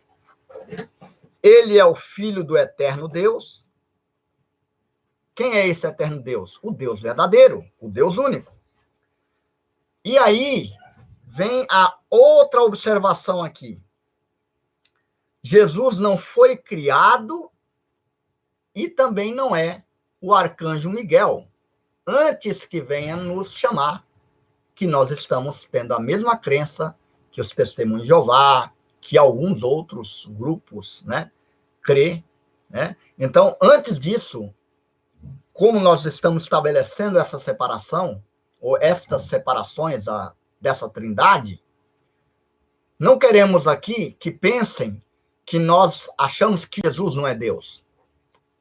Ele é o Filho do eterno Deus. Quem é esse eterno Deus? O Deus verdadeiro, o Deus único. E aí vem a outra observação aqui. Jesus não foi criado e também não é o arcanjo Miguel, antes que venha nos chamar, que nós estamos tendo a mesma crença que os testemunhos de Jeová, que alguns outros grupos, né, crê, né? Então, antes disso, como nós estamos estabelecendo essa separação, ou estas separações dessa trindade, não queremos aqui que pensem que nós achamos que Jesus não é Deus,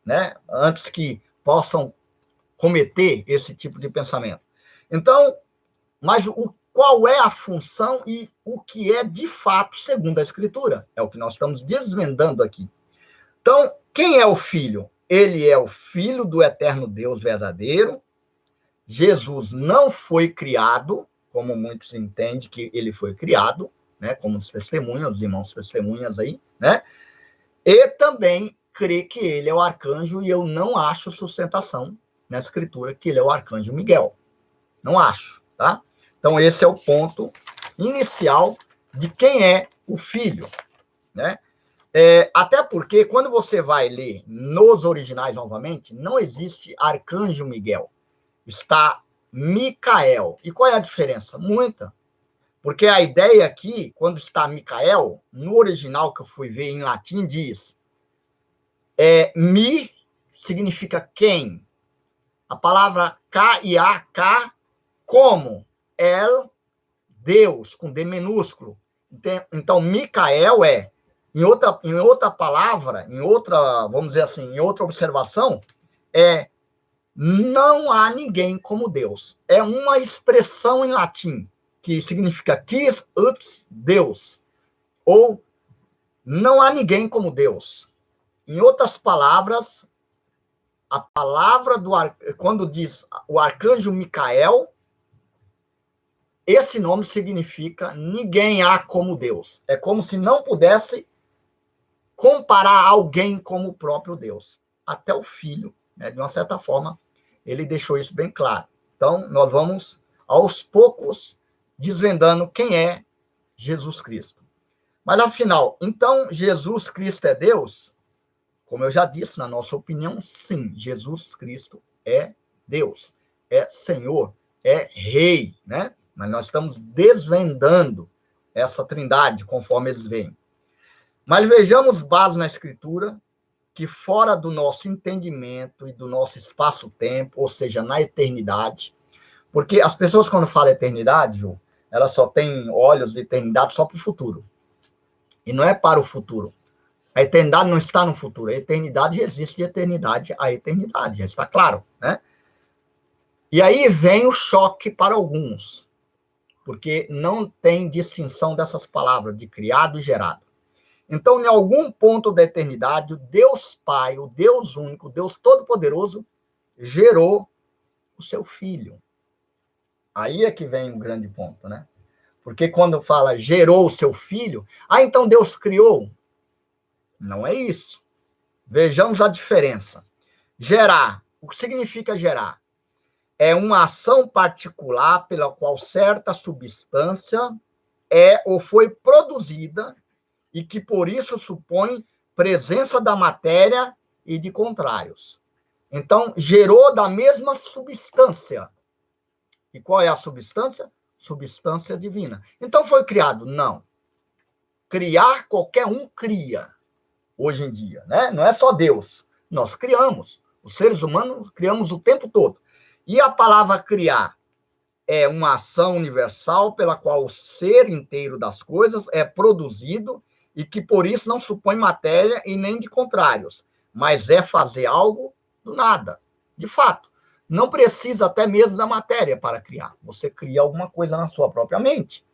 né? Antes que possam cometer esse tipo de pensamento. Então, Mas qual é a função e o que é de fato segundo a Escritura? É o que nós estamos desvendando aqui. Então, quem é o Filho? Ele é o Filho do eterno Deus verdadeiro. Jesus não foi criado, como muitos entendem que ele foi criado, né? Como os testemunhas, os irmãos testemunhas aí, né? E também crê que ele é o arcanjo, e eu não acho sustentação na Escritura que ele é o arcanjo Miguel. Não acho, tá? Então, esse é o ponto inicial de quem é o Filho, né? Até porque, quando você vai ler nos originais novamente, não existe arcanjo Miguel. Está Micael. E qual é a diferença? Muita. Porque a ideia aqui, quando está Micael, no original que eu fui ver em latim, diz mi significa quem. A palavra K-I-A-K, como El, Deus, com D minúsculo. Então, Micael em outra palavra, vamos dizer assim, em outra observação, não há ninguém como Deus. É uma expressão em latim, que significa quis ut Deus, ou não há ninguém como Deus. Em outras palavras, a palavra quando diz o arcanjo Micael, esse nome significa ninguém há como Deus. É como se não pudesse comparar alguém como o próprio Deus. Até o Filho, né, de uma certa forma, ele deixou isso bem claro. Então, nós vamos, aos poucos, desvendando quem é Jesus Cristo. Mas, afinal, então, Jesus Cristo é Deus? Como eu já disse, na nossa opinião, sim, Jesus Cristo é Deus, é Senhor, é Rei, né? Mas nós estamos desvendando essa trindade, conforme eles veem. Mas vejamos base na Escritura, que fora do nosso entendimento e do nosso espaço-tempo, ou seja, na eternidade, porque as pessoas, quando falam eternidade, Ju, elas só têm olhos de eternidade só para o futuro. E não é para o futuro. A eternidade não está no futuro. A eternidade existe de eternidade a eternidade, já está claro, né? E aí vem o choque para alguns, porque não tem distinção dessas palavras de criado e gerado. Então, em algum ponto da eternidade, o Deus Pai, o Deus único, o Deus Todo-Poderoso, gerou o seu Filho. Aí é que vem um grande ponto, né? Porque quando fala gerou o seu Filho, então Deus criou? Não é isso. Vejamos a diferença. Gerar. O que significa gerar? É uma ação particular pela qual certa substância é ou foi produzida e que, por isso, supõe presença da matéria e de contrários. Então, gerou da mesma substância. E qual é a substância? Substância divina. Então, foi criado? Não. Criar, qualquer um cria, hoje em dia, né? Não é só Deus. Nós criamos. Os seres humanos criamos o tempo todo. E a palavra criar é uma ação universal pela qual o ser inteiro das coisas é produzido e que, por isso, não supõe matéria e nem de contrários, mas é fazer algo do nada. De fato, não precisa até mesmo da matéria para criar. Você cria alguma coisa na sua própria mente.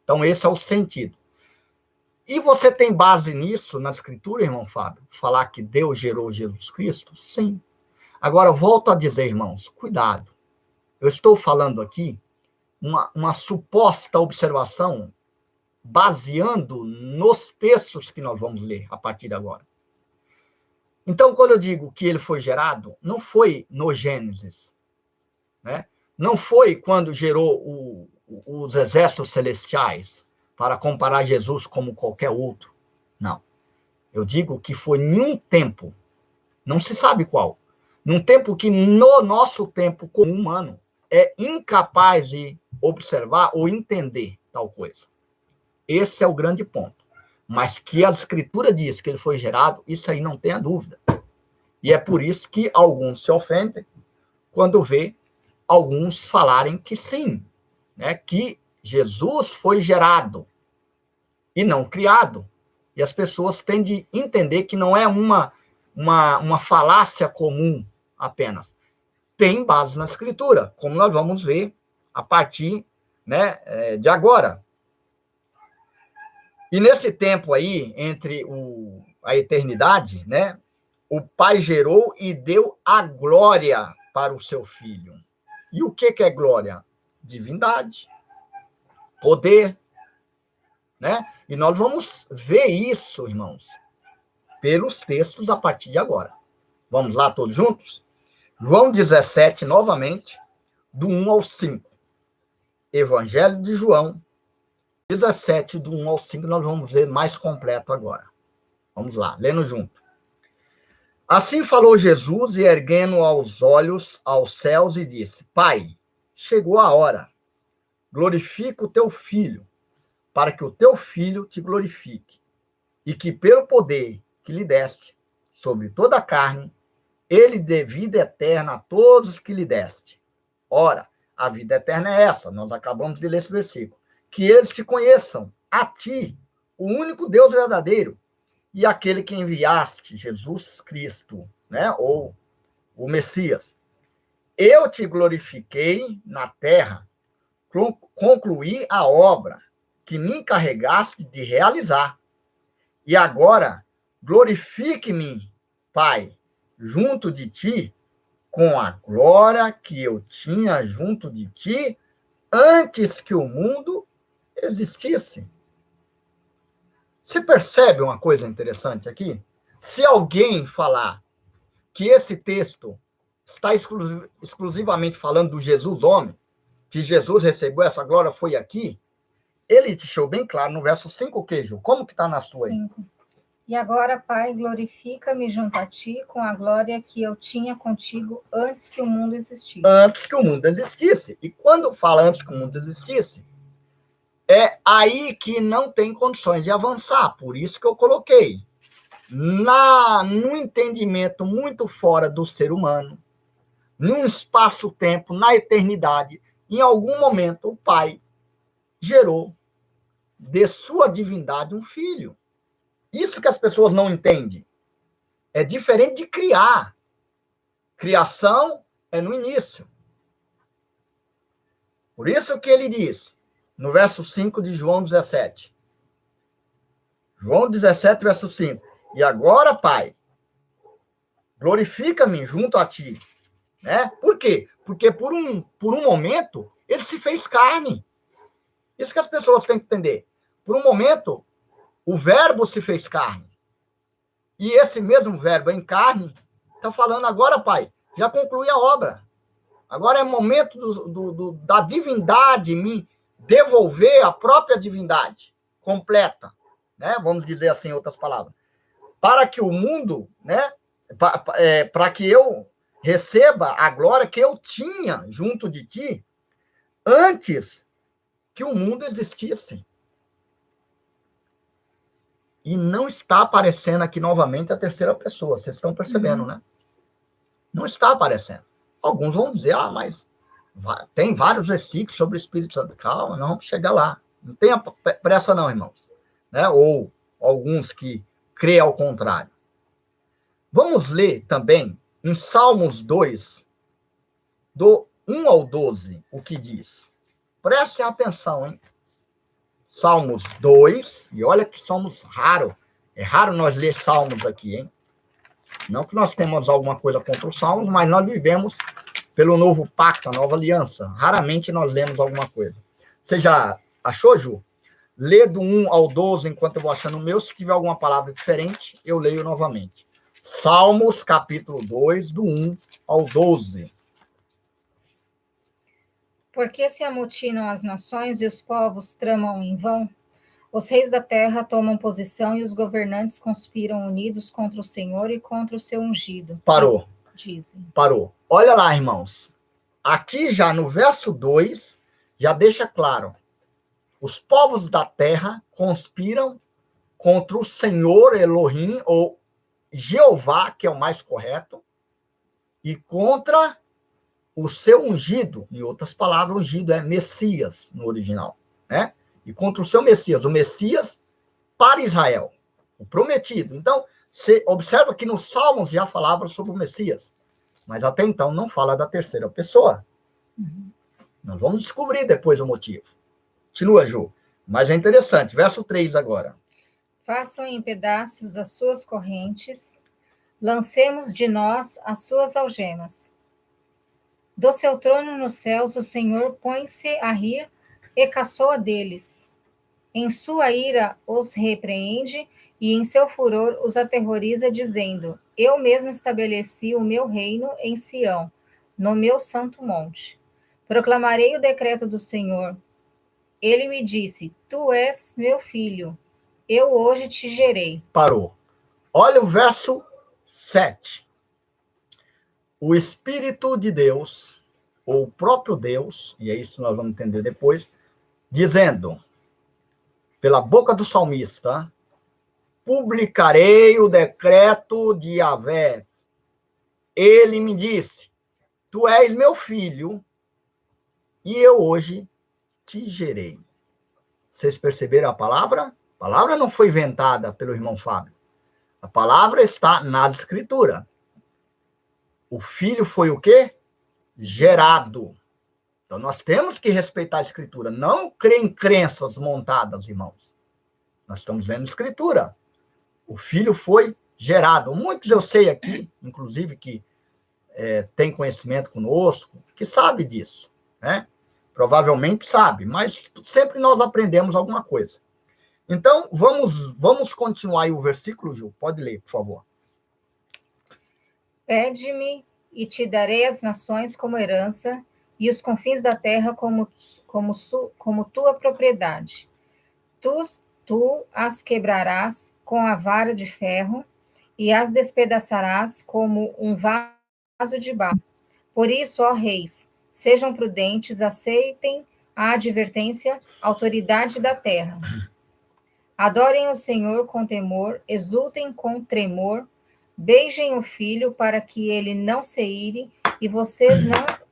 Então, esse é o sentido. E você tem base nisso, na Escritura, irmão Fábio? Falar que Deus gerou Jesus Cristo? Sim. Agora, volto a dizer, irmãos, cuidado. Eu estou falando aqui uma suposta observação baseando nos textos que nós vamos ler a partir de agora. Então, quando eu digo que ele foi gerado, não foi no Gênesis, né? Não foi quando gerou os exércitos celestiais, para comparar Jesus como qualquer outro. Não. Eu digo que foi em um tempo, não se sabe qual, num tempo que no nosso tempo como humano é incapaz de observar ou entender tal coisa. Esse é o grande ponto. Mas que a Escritura diz que ele foi gerado, isso aí não tenha dúvida. E é por isso que alguns se ofendem quando vê alguns falarem que sim, né, que Jesus foi gerado e não criado. E as pessoas têm de entender que não é uma falácia comum apenas. Tem base na Escritura, como nós vamos ver a partir né, de agora. E nesse tempo aí, entre a eternidade, né, o Pai gerou e deu a glória para o seu Filho. E o que é glória? Divindade, poder, né? E nós vamos ver isso, irmãos, pelos textos a partir de agora. Vamos lá todos juntos? João 17, novamente, do 1 ao 5. Evangelho de João 17, do 1 ao 5, nós vamos ver mais completo agora. Vamos lá, lendo junto. Assim falou Jesus, e erguendo os olhos aos céus, e disse: Pai, chegou a hora. Glorifica o teu Filho, para que o teu Filho te glorifique, e que pelo poder que lhe deste sobre toda a carne, ele dê vida eterna a todos que lhe deste. Ora, a vida eterna é essa, nós acabamos de ler esse versículo, que eles te conheçam, a ti, o único Deus verdadeiro, e aquele que enviaste, Jesus Cristo, né? Ou o Messias. Eu te glorifiquei na terra, concluí a obra que me encarregaste de realizar. E agora, glorifique-me, Pai, junto de ti, com a glória que eu tinha junto de ti, antes que o mundo existisse. Você percebe uma coisa interessante aqui? Se alguém falar que esse texto está exclusivamente falando do Jesus homem, que Jesus recebeu essa glória foi aqui, ele deixou bem claro no verso 5, o que, Ju? Como que está na sua aí? 5. E agora, Pai, glorifica-me junto a ti com a glória que eu tinha contigo antes que o mundo existisse. Antes que o mundo existisse. E quando fala antes que o mundo existisse, é aí que não tem condições de avançar. Por isso que eu coloquei. No entendimento muito fora do ser humano, num espaço-tempo, na eternidade, em algum momento o Pai gerou de sua divindade um filho. Isso que as pessoas não entendem. É diferente de criar. Criação é no início. Por isso que ele diz, no verso 5 de João 17. João 17, verso 5. E agora, Pai, glorifica-me junto a ti. Né? Por quê? Porque por um momento, ele se fez carne. Isso que as pessoas têm que entender. Por um momento, o verbo se fez carne. E esse mesmo verbo em carne está falando agora, Pai, já conclui a obra. Agora é momento da divindade me devolver a própria divindade completa. Né? Vamos dizer assim em outras palavras. Para que o mundo, né? Para que eu receba a glória que eu tinha junto de ti antes que o mundo existisse. E não está aparecendo aqui novamente a terceira pessoa. Vocês estão percebendo, né? Não está aparecendo. Alguns vão dizer, mas tem vários versículos sobre o Espírito Santo. Calma, não vamos chegar lá. Não tenha pressa não, irmãos. Né? Ou alguns que creem ao contrário. Vamos ler também em Salmos 2, do 1 ao 12, o que diz. Prestem atenção, hein? Salmos 2, e olha que somos raros. É raro nós ler Salmos aqui, hein? Não que nós temos alguma coisa contra os Salmos, mas nós vivemos pelo novo pacto, a nova aliança. Raramente nós lemos alguma coisa. Você já achou, Ju? Lê do 1 ao 12, enquanto eu vou achando o meu. Se tiver alguma palavra diferente, eu leio novamente. Salmos, capítulo 2, do 1 ao 12. Porque se amotinam as nações e os povos tramam em vão? Os reis da terra tomam posição e os governantes conspiram unidos contra o Senhor e contra o seu ungido. Parou. Dizem. Parou. Olha lá, irmãos. Aqui já no verso 2, já deixa claro. Os povos da terra conspiram contra o Senhor Elohim, ou Jeová, que é o mais correto, e contra o seu ungido. Em outras palavras, ungido é Messias no original, né? E contra o seu Messias, o Messias para Israel, o prometido. Então, você observa que nos Salmos já falava sobre o Messias, mas até então não fala da terceira pessoa. Nós vamos descobrir depois o motivo. Continua, Ju. Mas é interessante. Verso 3 agora. Façam em pedaços as suas correntes, lancemos de nós as suas algemas. Do seu trono nos céus, o Senhor põe-se a rir e caçoa deles. Em sua ira os repreende e em seu furor os aterroriza, dizendo: Eu mesmo estabeleci o meu reino em Sião, no meu santo monte. Proclamarei o decreto do Senhor. Ele me disse: Tu és meu filho, eu hoje te gerei. Parou. Olha o verso 7. O Espírito de Deus, ou o próprio Deus, e é isso que nós vamos entender depois, dizendo, pela boca do salmista, publicarei o decreto de Yahvé. Ele me disse, tu és meu filho, e eu hoje te gerei. Vocês perceberam a palavra? A palavra não foi inventada pelo irmão Fábio. A palavra está nas escrituras. O filho foi o quê? Gerado. Então, nós temos que respeitar a escritura. Não crer em crenças montadas, irmãos. Nós estamos vendo a escritura. O filho foi gerado. Muitos eu sei aqui, inclusive, que tem conhecimento conosco, que sabe disso, né? Provavelmente sabe, mas sempre nós aprendemos alguma coisa. Então, vamos continuar aí o versículo, Ju. Pode ler, por favor. Pede-me e te darei as nações como herança e os confins da terra como tua propriedade. Tu as quebrarás com a vara de ferro e as despedaçarás como um vaso de barro. Por isso, ó reis, sejam prudentes, aceitem a advertência, autoridade da terra. Adorem o Senhor com temor, exultem com tremor, beijem o filho para que ele não se ire e vocês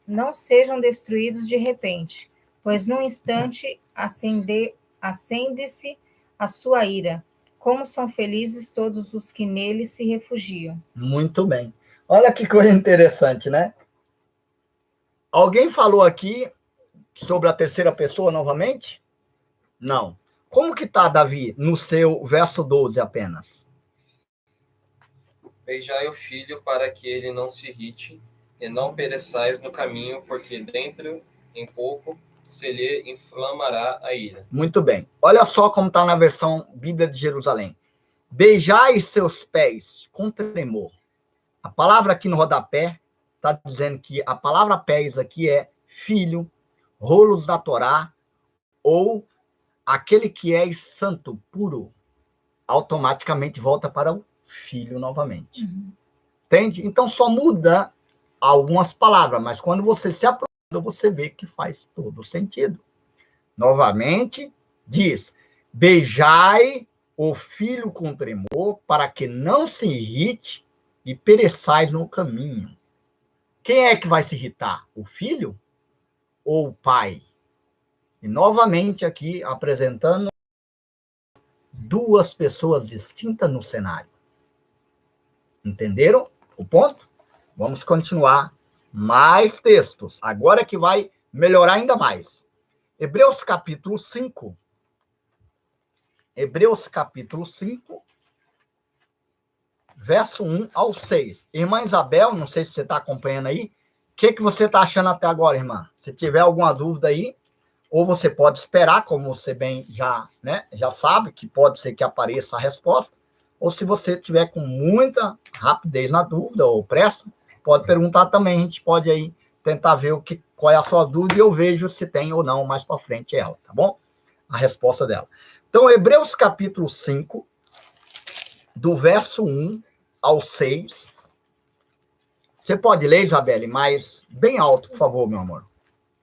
não sejam destruídos de repente, pois num instante acende-se a sua ira. Como são felizes todos os que nele se refugiam. Muito bem. Olha que coisa interessante, né? Alguém falou aqui sobre a terceira pessoa novamente? Não. Como que está, Davi, no seu verso 12 apenas? Beijai o filho para que ele não se irrite, e não pereçais no caminho, porque dentro em pouco se lhe inflamará a ira. Muito bem. Olha só como está na versão Bíblia de Jerusalém. Beijai seus pés com tremor. A palavra aqui no rodapé está dizendo que a palavra pés aqui é filho, rolos da Torá, ou aquele que é santo, puro, automaticamente volta para o filho novamente. Entende? Então só muda algumas palavras, mas quando você se aprofunda, você vê que faz todo sentido. Novamente, diz, beijai o filho com tremor, para que não se irrite e pereçais no caminho. Quem é que vai se irritar? O filho ou o pai? E novamente aqui apresentando duas pessoas distintas no cenário. Entenderam o ponto? Vamos continuar mais textos. Agora que vai melhorar ainda mais. Hebreus capítulo 5. Hebreus capítulo 5, verso 1 ao 6. Irmã Isabel, não sei se você está acompanhando aí. O que você está achando até agora, irmã? Se tiver alguma dúvida aí, ou você pode esperar, como você bem já sabe, que pode ser que apareça a resposta, ou se você tiver com muita rapidez na dúvida ou pressa, pode perguntar também, a gente pode aí tentar ver qual é a sua dúvida e eu vejo se tem ou não mais para frente ela, tá bom? A resposta dela. Então, Hebreus capítulo 5, do verso 1 ao 6. Você pode ler, Isabelle, mas bem alto, por favor, meu amor,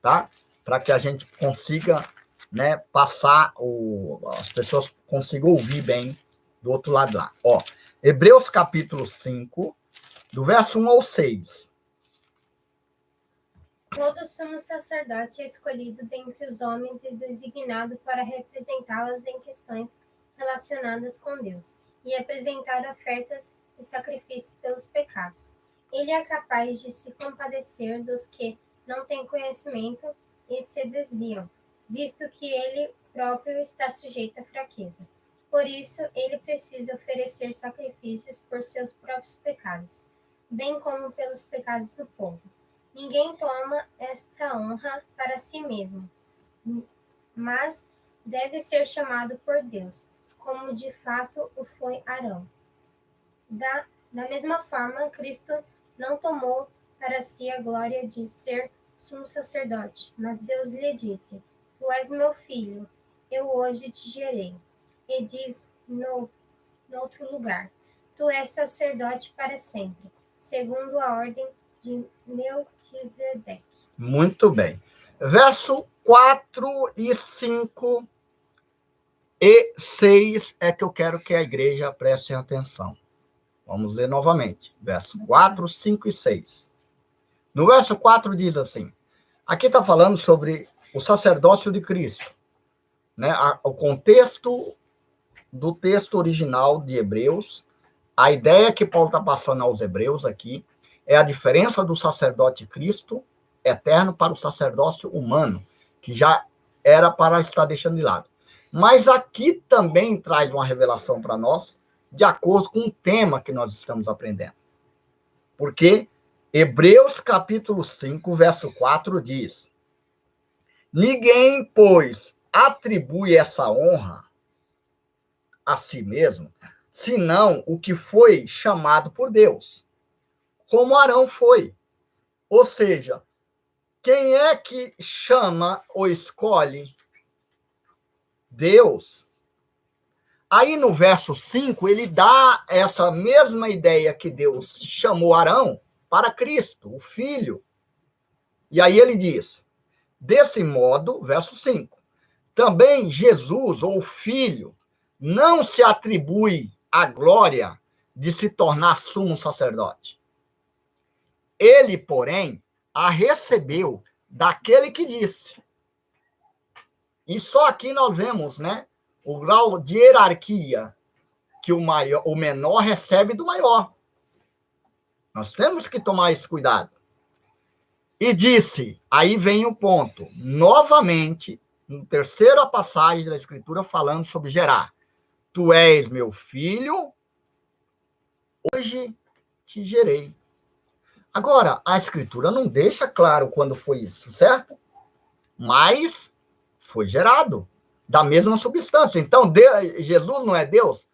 tá? Para que a gente consiga, né, passar, as pessoas consigam ouvir bem do outro lado lá. Ó, Hebreus capítulo 5, do verso 1 ao 6. Todo sumo sacerdote é escolhido dentre os homens e designado para representá-los em questões relacionadas com Deus e apresentar ofertas e sacrifícios pelos pecados. Ele é capaz de se compadecer dos que não têm conhecimento e se desviam, visto que ele próprio está sujeito à fraqueza. Por isso, ele precisa oferecer sacrifícios por seus próprios pecados, bem como pelos pecados do povo. Ninguém toma esta honra para si mesmo, mas deve ser chamado por Deus, como de fato o foi Arão. Da mesma forma, Cristo não tomou para si a glória de ser sumo sacerdote, mas Deus lhe disse: Tu és meu filho, eu hoje te gerei. E diz no outro lugar: Tu és sacerdote para sempre, segundo a ordem de Melquisedeque. Muito bem. Verso 4 e 5 e 6 é que eu quero que a igreja preste atenção. Vamos ler novamente. Verso 4, 5 e 6. No verso 4 diz assim, aqui está falando sobre o sacerdócio de Cristo, né? O contexto do texto original de Hebreus, a ideia que Paulo está passando aos Hebreus aqui é a diferença do sacerdote Cristo eterno para o sacerdócio humano, que já era para estar deixando de lado. Mas aqui também traz uma revelação para nós, de acordo com o tema que nós estamos aprendendo. Porque Hebreus capítulo 5, verso 4 diz: Ninguém, pois, atribui essa honra a si mesmo, senão o que foi chamado por Deus, como Arão foi. Ou seja, quem é que chama ou escolhe? Deus. Aí no verso 5, ele dá essa mesma ideia que Deus chamou Arão para Cristo, o Filho. E aí ele diz, desse modo, verso 5, também Jesus, ou Filho, não se atribui a glória de se tornar sumo sacerdote. Ele, porém, a recebeu daquele que disse. E só aqui nós vemos, né, o grau de hierarquia que o menor recebe do maior. Nós temos que tomar esse cuidado. E disse, aí vem o ponto, novamente, no terceira passagem da Escritura, falando sobre Gerar. Tu és meu filho, hoje te gerei. Agora, a Escritura não deixa claro quando foi isso, certo? Mas foi gerado da mesma substância. Então, Jesus não é Deus?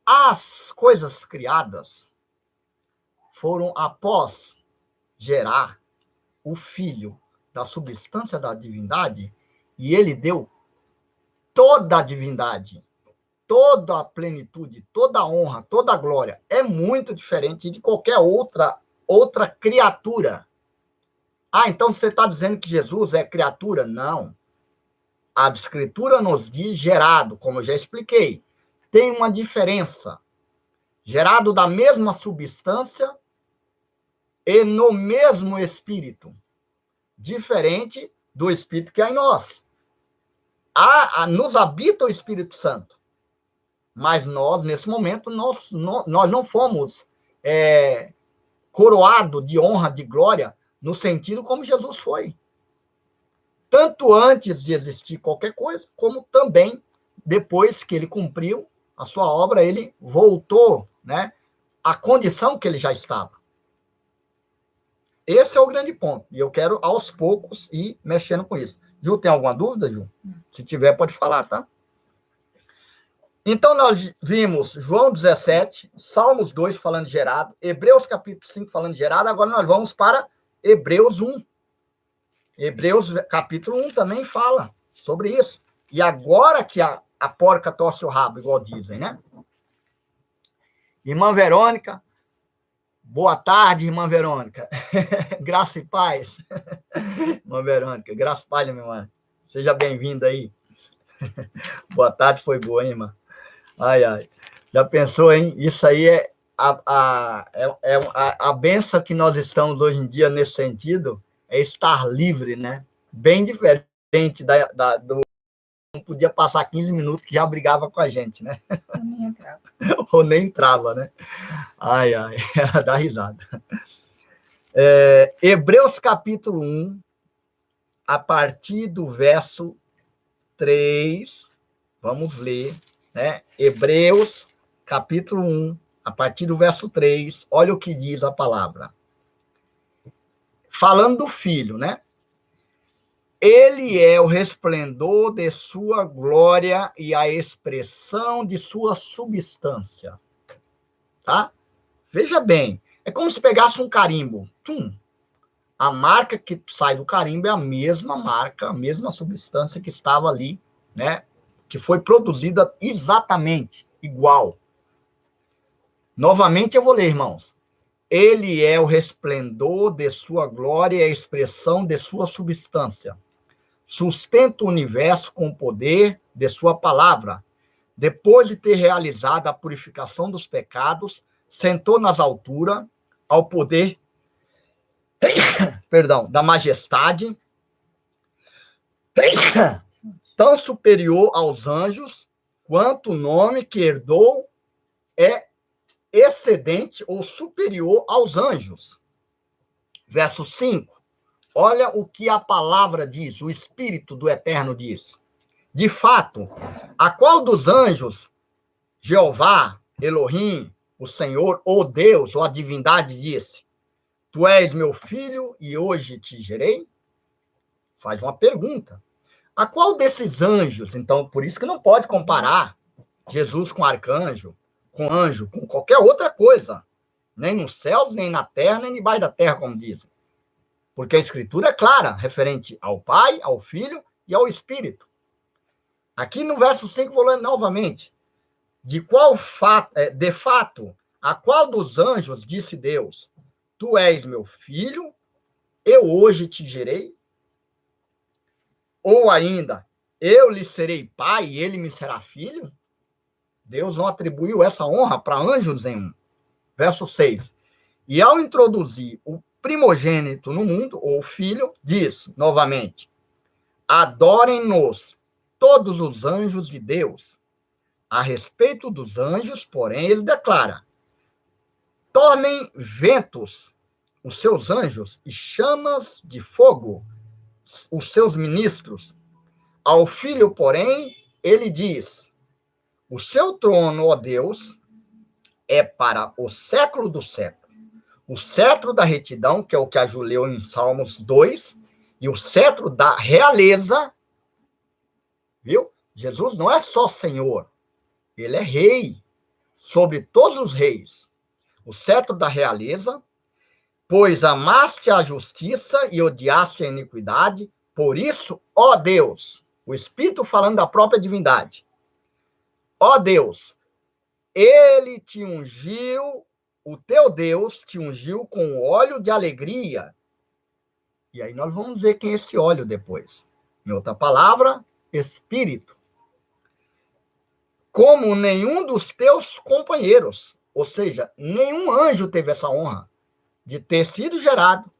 As coisas criadas foram após gerar o Filho da substância da divindade, e ele deu toda a divindade, toda a plenitude, toda a honra, toda a glória. É muito diferente de qualquer outra criatura. Ah, então você está dizendo que Jesus é criatura? Não. A Escritura nos diz gerado, como eu já expliquei. Tem uma diferença. Gerado da mesma substância e no mesmo Espírito. Diferente do Espírito que há em nós. Nos habita o Espírito Santo. Mas nós, nesse momento, nós não fomos coroados de honra, de glória, no sentido como Jesus foi. Tanto antes de existir qualquer coisa, como também depois que ele cumpriu a sua obra, ele voltou, né, à condição que ele já estava. Esse é o grande ponto. E eu quero, aos poucos, ir mexendo com isso. Ju, tem alguma dúvida, Ju? Se tiver, pode falar, tá? Então, nós vimos João 17, Salmos 2 falando de gerado, Hebreus capítulo 5 falando de gerado, agora nós vamos para Hebreus 1. Hebreus capítulo 1 também fala sobre isso. E agora que a porca torce o rabo, igual dizem, né? Irmã Verônica, boa tarde, irmã Verônica. Graça e paz. Irmã Verônica, graça e paz, minha irmã. Seja bem-vinda aí. Boa tarde, foi boa, hein, irmã? Ai, ai. Já pensou, hein? Isso aí é a benção que nós estamos hoje em dia nesse sentido, é estar livre, né? Bem diferente do... Não podia passar 15 minutos que já brigava com a gente, né? Eu nem entrava. Ou nem entrava, né? Ai, ai, dá risada. Hebreus capítulo 1, a partir do verso 3, vamos ler, né? Hebreus, capítulo 1, a partir do verso 3, olha o que diz a palavra. Falando do Filho, né? Ele é o resplendor de sua glória e a expressão de sua substância. Tá? Veja bem, é como se pegasse um carimbo. Tum. A marca que sai do carimbo é a mesma marca, a mesma substância que estava ali, né? Que foi produzida exatamente igual. Novamente eu vou ler, irmãos. Ele é o resplendor de sua glória e a expressão de sua substância. Sustenta o universo com o poder de sua palavra. Depois de ter realizado a purificação dos pecados, sentou nas alturas, ao poder, da majestade, tão superior aos anjos, quanto o nome que herdou é excedente ou superior aos anjos. Verso 5. Olha o que a palavra diz, o Espírito do Eterno diz. De fato, a qual dos anjos, Jeová, Elohim, o Senhor, ou Deus, ou a divindade, disse: Tu és meu filho e hoje te gerei? Faz uma pergunta. A qual desses anjos, então, por isso que não pode comparar Jesus com arcanjo, com anjo, com qualquer outra coisa, nem nos céus, nem na terra, nem debaixo da terra, como dizem. Porque a Escritura é clara, referente ao Pai, ao Filho e ao Espírito. Aqui no verso 5, vou ler novamente. De fato, a qual dos anjos disse Deus: Tu és meu filho, eu hoje te gerei? Ou ainda, eu lhe serei pai e ele me será filho? Deus não atribuiu essa honra para anjos nenhum. Verso 6. E ao introduzir o primogênito no mundo, ou filho, diz novamente: Adorem-nos todos os anjos de Deus. A respeito dos anjos, porém, ele declara: Tornem ventos os seus anjos e chamas de fogo os seus ministros. Ao filho, porém, ele diz: O seu trono, ó Deus, é para o século do século. O cetro da retidão, que é o que a Ju leu em Salmos 2, e o cetro da realeza, viu? Jesus não é só Senhor, ele é rei sobre todos os reis. O cetro da realeza, pois amaste a justiça e odiaste a iniquidade, por isso, ó Deus, o Espírito falando da própria divindade, ó Deus, ele te ungiu, o teu Deus te ungiu com óleo de alegria. E aí nós vamos ver quem é esse óleo depois. Em outra palavra, Espírito. Como nenhum dos teus companheiros, ou seja, nenhum anjo teve essa honra de ter sido gerado,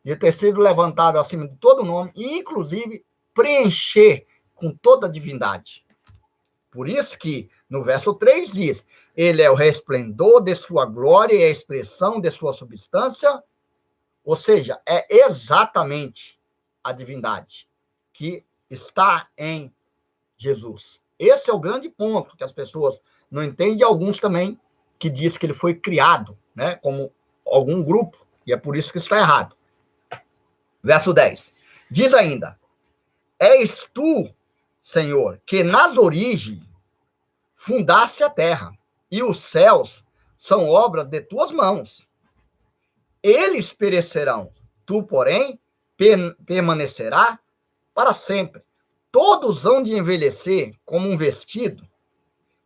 de ter sido levantado acima de todo nome, e inclusive preencher com toda a divindade. Por isso que no verso 3 diz: Ele é o resplendor de sua glória e a expressão de sua substância, ou seja, é exatamente a divindade que está em Jesus. Esse é o grande ponto que as pessoas não entendem, e alguns também que diz que ele foi criado, né, como algum grupo, e é por isso que está errado. Verso 10. Diz ainda: És tu, Senhor, que nas origens fundaste a terra, e os céus são obra de tuas mãos. Eles perecerão, tu, porém, permanecerá para sempre. Todos hão de envelhecer como um vestido,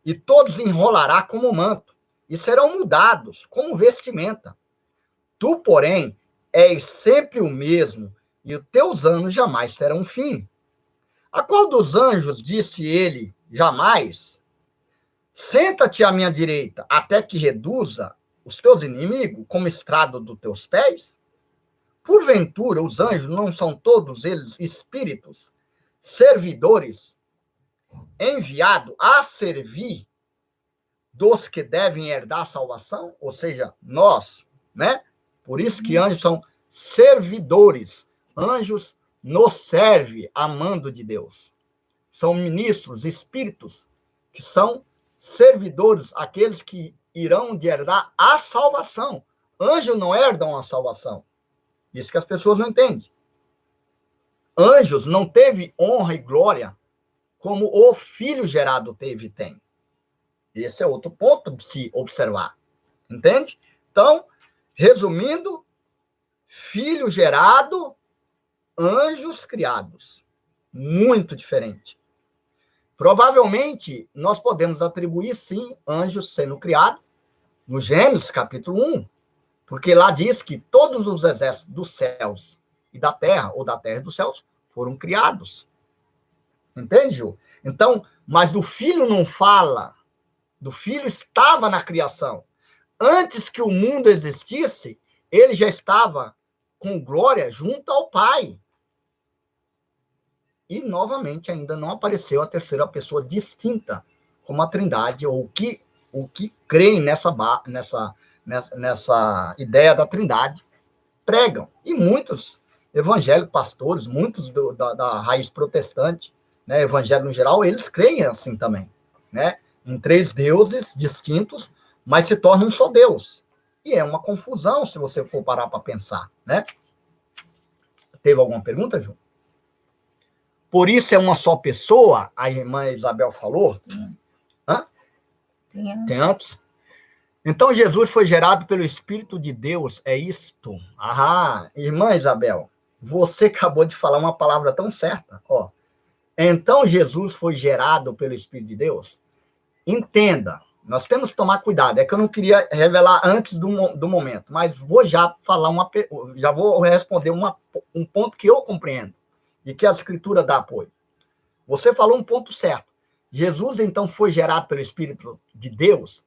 e todos enrolará como um manto, e serão mudados como vestimenta. Tu, porém, és sempre o mesmo, e os teus anos jamais terão fim. A qual dos anjos disse ele jamais: Senta-te à minha direita, até que reduza os teus inimigos como estrado dos teus pés? Porventura, os anjos não são todos eles espíritos, servidores, enviados a servir dos que devem herdar a salvação? Ou seja, nós, né? Por isso que anjos são servidores. Anjos nos serve amando de Deus. São ministros, espíritos, que são servidores, aqueles que irão de herdar a salvação. Anjos não herdam a salvação. Isso que as pessoas não entendem. Anjos não teve honra e glória como o filho gerado teve e tem. Esse é outro ponto de se observar. Entende? Então, resumindo, filho gerado, anjos criados. Muito diferente. Provavelmente, nós podemos atribuir, sim, anjos sendo criados no Gênesis, capítulo 1, porque lá diz que todos os exércitos dos céus e da terra, ou da terra e dos céus, foram criados. Entende, Ju? Então, mas do filho não fala. Do filho estava na criação. Antes que o mundo existisse, ele já estava com glória junto ao Pai. E, novamente, ainda não apareceu a terceira pessoa distinta, como a Trindade, ou o que creem nessa ideia da Trindade, pregam. E muitos evangélicos, pastores, muitos da raiz protestante, né, evangélico no geral, eles creem assim também, né, em três deuses distintos, mas se torna um só Deus. E é uma confusão, se você for parar para pensar, né? Teve alguma pergunta, Ju? Por isso é uma só pessoa, a irmã Isabel falou? Hã? Tem antes? Então, Jesus foi gerado pelo Espírito de Deus, é isto? Ah, irmã Isabel, você acabou de falar uma palavra tão certa, ó. Então, Jesus foi gerado pelo Espírito de Deus? Entenda, nós temos que tomar cuidado, é que eu não queria revelar antes do momento, mas vou já falar já vou responder um ponto que eu compreendo, e que a Escritura dá apoio. Você falou um ponto certo. Jesus, então, foi gerado pelo Espírito de Deus,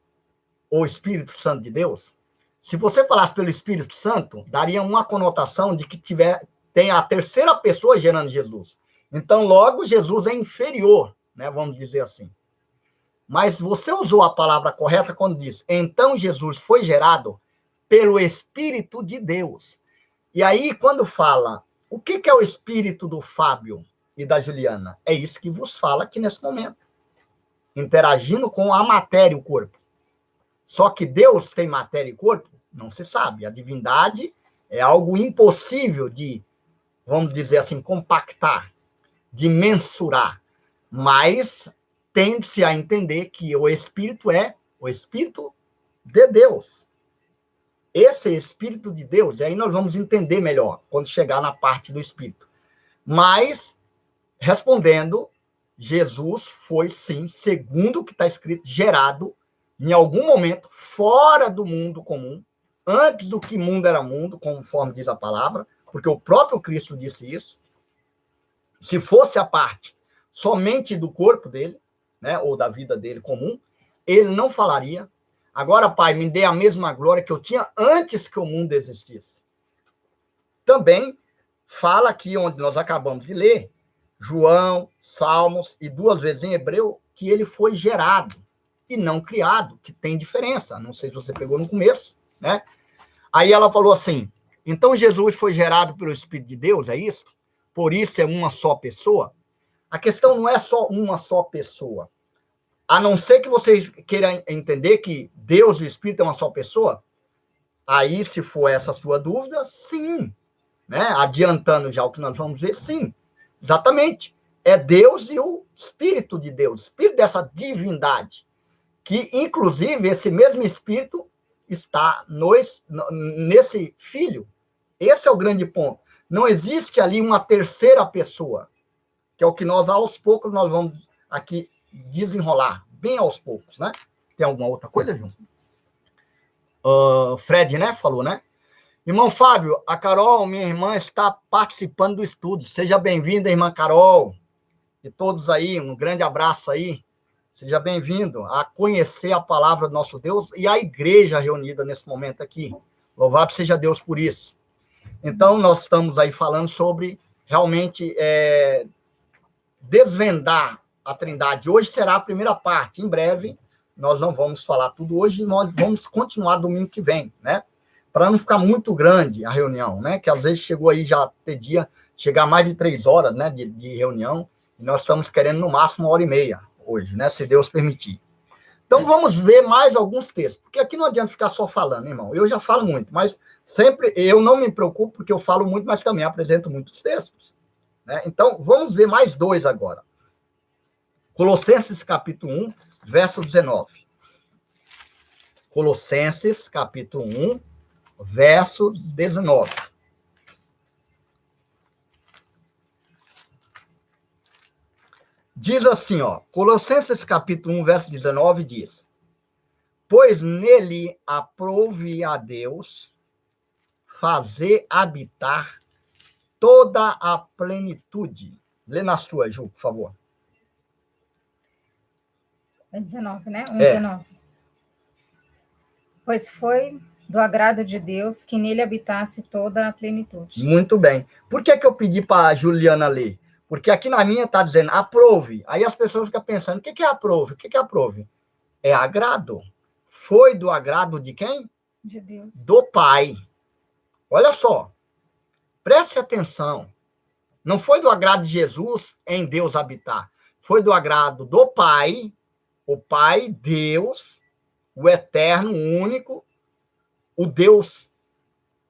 ou Espírito Santo de Deus? Se você falasse pelo Espírito Santo, daria uma conotação de que tem a terceira pessoa gerando Jesus. Então, logo, Jesus é inferior, né? Vamos dizer assim. Mas você usou a palavra correta quando diz, então Jesus foi gerado pelo Espírito de Deus. E aí, quando fala, o que é o espírito do Fábio e da Juliana? É isso que vos fala aqui nesse momento. Interagindo com a matéria e o corpo. Só que Deus tem matéria e corpo? Não se sabe. A divindade é algo impossível de, vamos dizer assim, compactar, de mensurar. Mas tende-se a entender que o Espírito é o Espírito de Deus. Esse Espírito de Deus, e aí nós vamos entender melhor quando chegar na parte do Espírito. Mas, respondendo, Jesus foi, sim, segundo o que está escrito, gerado em algum momento fora do mundo comum, antes do que mundo era mundo, conforme diz a palavra, porque o próprio Cristo disse isso. Se fosse a parte somente do corpo dele, né, ou da vida dele comum, ele não falaria, agora, Pai, me dê a mesma glória que eu tinha antes que o mundo existisse. Também fala aqui, onde nós acabamos de ler, João, Salmos, e 2 vezes em hebreu, que ele foi gerado e não criado, que tem diferença. Não sei se você pegou no começo, né? Aí ela falou assim, então Jesus foi gerado pelo Espírito de Deus, é isso? Por isso é uma só pessoa? A questão não é só uma só pessoa. A não ser que vocês queiram entender que Deus e o Espírito é uma só pessoa, aí, se for essa a sua dúvida, sim. Né? Adiantando já o que nós vamos ver, sim. Exatamente. É Deus e o Espírito de Deus, o Espírito dessa divindade, que, inclusive, esse mesmo Espírito está nesse Filho. Esse é o grande ponto. Não existe ali uma terceira pessoa, que é o que nós, aos poucos, nós vamos aqui desenrolar, bem aos poucos, né? Tem alguma outra coisa, João? Fred, né? Falou, né? Irmão Fábio, a Carol, minha irmã, está participando do estudo. Seja bem-vinda, irmã Carol. E todos aí, um grande abraço aí. Seja bem-vindo a conhecer a palavra do nosso Deus e a igreja reunida nesse momento aqui. Louvado seja Deus por isso. Então, nós estamos aí falando sobre, realmente, desvendar a Trindade. Hoje será a primeira parte. Em breve, nós não vamos falar tudo hoje, nós vamos continuar domingo que vem, né? Para não ficar muito grande a reunião, né? Que às vezes chegou aí já ter dia, chegar a mais de 3 horas, né, de reunião, e nós estamos querendo no máximo 1h30 hoje, né, se Deus permitir. Então, vamos ver mais alguns textos, porque aqui não adianta ficar só falando, irmão. Eu já falo muito, mas sempre eu não me preocupo, porque eu falo muito, mas também apresento muitos textos, né? Então, vamos ver mais 2 agora. Colossenses, capítulo 1, verso 19. Colossenses, capítulo 1, verso 19. Diz assim, ó, Colossenses capítulo 1, verso 19, diz: pois nele aprouve a Deus fazer habitar toda a plenitude. Lê na sua, Ju, por favor. É 19, né? 1:19. Pois foi do agrado de Deus que nele habitasse toda a plenitude. Muito bem. Por que eu pedi para a Juliana ler? Porque aqui na minha está dizendo aprove. Aí as pessoas ficam pensando, o que é aprove? O que é aprove? É agrado. Foi do agrado de quem? De Deus. Do Pai. Olha só. Preste atenção. Não foi do agrado de Jesus em Deus habitar. Foi do agrado do Pai, o Pai, Deus, o eterno, único, o Deus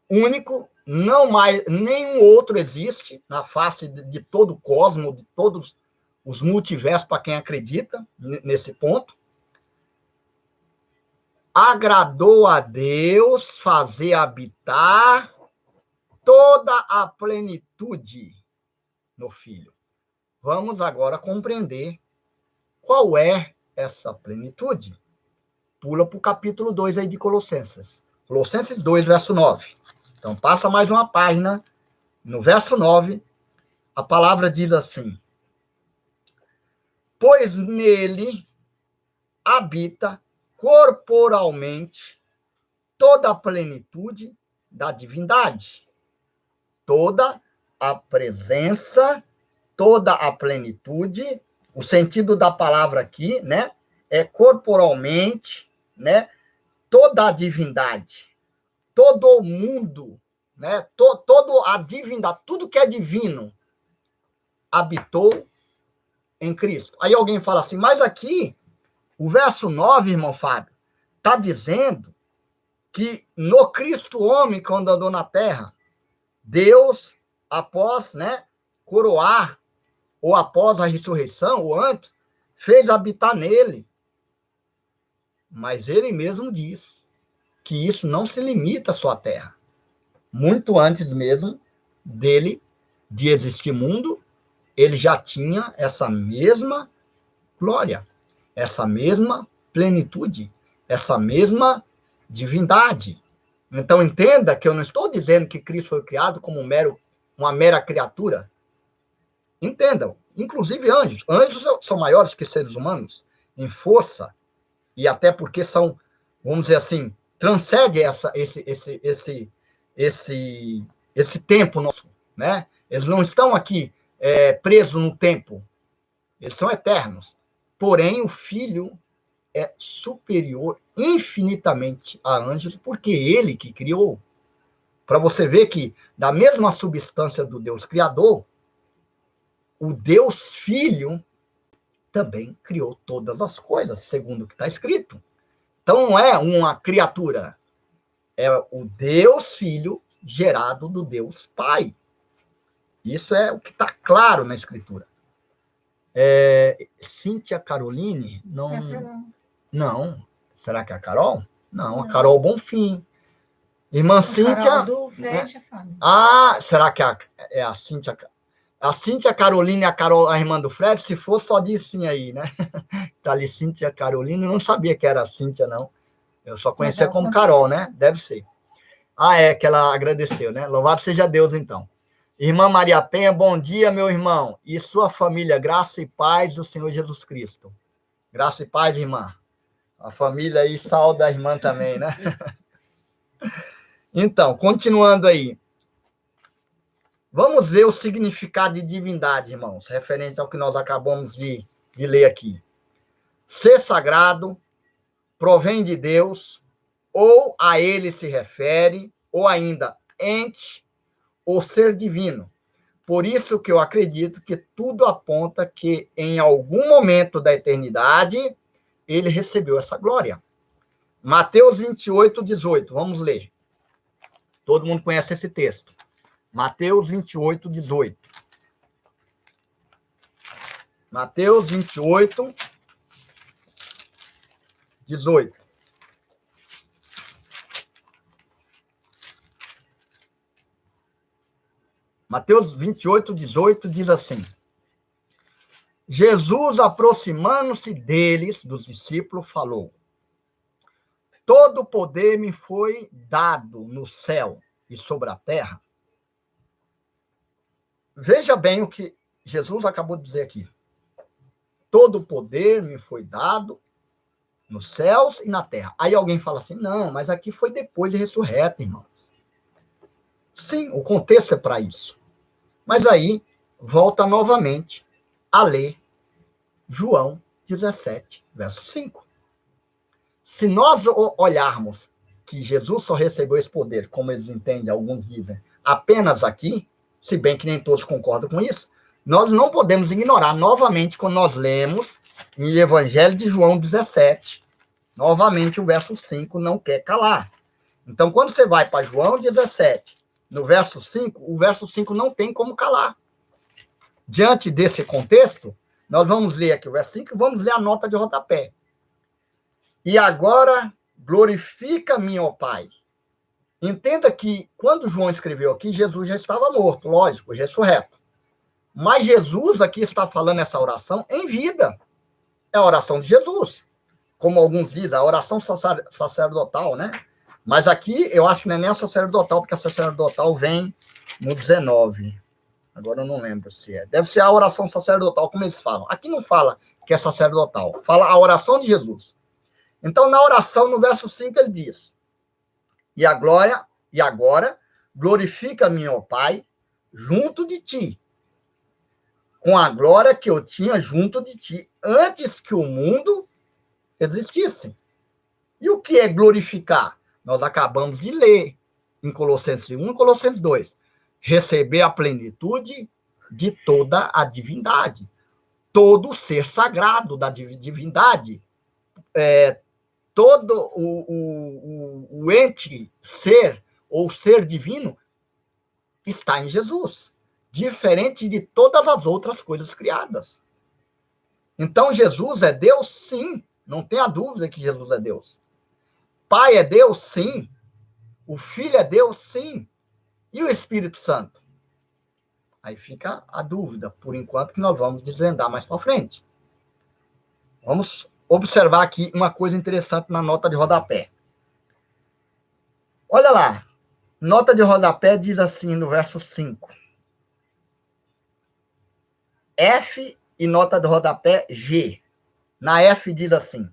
único, não mais, nenhum outro existe na face de todo o cosmos, de todos os multiversos, para quem acredita nesse ponto. Agradou a Deus fazer habitar toda a plenitude no Filho. Vamos agora compreender qual é essa plenitude. Pula para o capítulo 2 aí de Colossenses. Colossenses 2, verso 9. Então, passa mais uma página. No verso 9, a palavra diz assim: pois nele habita corporalmente toda a plenitude da divindade. Toda a presença, toda a plenitude, o sentido da palavra aqui, né, é corporalmente, né, toda a divindade, todo o mundo, né, todo a divindade, tudo que é divino habitou em Cristo. Aí alguém fala assim, mas aqui, o verso 9, irmão Fábio, está dizendo que no Cristo homem, quando andou na terra, Deus, após, né, coroar, ou após a ressurreição, ou antes, fez habitar nele. Mas ele mesmo diz que isso não se limita à sua terra. Muito antes mesmo dele, de existir mundo, ele já tinha essa mesma glória, essa mesma plenitude, essa mesma divindade. Então, entenda que eu não estou dizendo que Cristo foi criado como uma mera criatura. Entendam, inclusive anjos. Anjos são maiores que seres humanos em força, e até porque são, vamos dizer assim, transcende esse tempo nosso, né? Eles não estão aqui presos no tempo, eles são eternos. Porém, o Filho é superior infinitamente a anjos, porque ele que criou. Para você ver que, da mesma substância do Deus Criador, o Deus Filho também criou todas as coisas, segundo o que está escrito. Então, não é uma criatura, é o Deus Filho gerado do Deus Pai. Isso é o que está claro na Escritura. Cíntia Caroline? Não. Será que é a Carol? Não, a Carol Bonfim. Irmã Cíntia... Carol do Fred, será que é a Cíntia... A Cíntia Caroline e a Carol, a irmã do Fred, se for, só diz sim aí, né? Tá ali Cíntia Caroline, eu não sabia que era a Cíntia, não. Eu só conhecia como Carol, né? Deve ser. É que ela agradeceu, né? Louvado seja Deus, então. Irmã Maria Penha, bom dia, meu irmão. E sua família, graça e paz do Senhor Jesus Cristo. Graça e paz, irmã. A família aí sauda a irmã também, né? Então, continuando aí. Vamos ver o significado de divindade, irmãos, referente ao que nós acabamos de ler aqui. Ser sagrado provém de Deus, ou a ele se refere, ou ainda ente, ou ser divino. Por isso que eu acredito que tudo aponta que em algum momento da eternidade ele recebeu essa glória. Mateus 28, 18. Vamos ler. Todo mundo conhece esse texto. Mateus 28, 18. Mateus 28, 18. Mateus 28, 18 diz assim: Jesus, aproximando-se deles, dos discípulos, falou: todo poder me foi dado no céu e sobre a terra. Veja bem o que Jesus acabou de dizer aqui. Todo poder me foi dado nos céus e na terra. Aí alguém fala assim, não, mas aqui foi depois de ressurreto, irmãos. Sim, o contexto é para isso. Mas aí, volta novamente a ler João 17, verso 5. Se nós olharmos que Jesus só recebeu esse poder, como eles entendem, alguns dizem, apenas aqui, se bem que nem todos concordam com isso, nós não podemos ignorar novamente quando nós lemos em Evangelho de João 17, novamente o verso 5 não quer calar. Então, quando você vai para João 17, no verso 5, o verso 5 não tem como calar. Diante desse contexto, nós vamos ler aqui o verso 5 e vamos ler a nota de rodapé. E agora, glorifica-me, ó Pai. Entenda que, quando João escreveu aqui, Jesus já estava morto, lógico, ressurreto. Mas Jesus aqui está falando essa oração em vida. É a oração de Jesus. Como alguns dizem, a oração sacerdotal, né? Mas aqui, eu acho que não é nem a sacerdotal, porque a sacerdotal vem no 19. Agora eu não lembro se é. Deve ser a oração sacerdotal, como eles falam. Aqui não fala que é sacerdotal. Fala a oração de Jesus. Então, na oração, no verso 5, ele diz: e agora, glorifica-me, ó Pai, junto de ti, com a glória que eu tinha junto de ti, antes que o mundo existisse. E o que é glorificar? Nós acabamos de ler em Colossenses 1 e Colossenses 2. Receber a plenitude de toda a divindade. Todo o ser sagrado da divindade. Todo o ente ser, ou ser divino, está em Jesus. Diferente de todas as outras coisas criadas. Então, Jesus é Deus? Sim. Não tenha dúvida que Jesus é Deus. Pai é Deus? Sim. O Filho é Deus? Sim. E o Espírito Santo? Aí fica a dúvida, por enquanto, que nós vamos desvendar mais para frente. Vamos observar aqui uma coisa interessante na nota de rodapé. Olha lá. Nota de rodapé diz assim no verso 5. F e nota de rodapé G. Na F diz assim: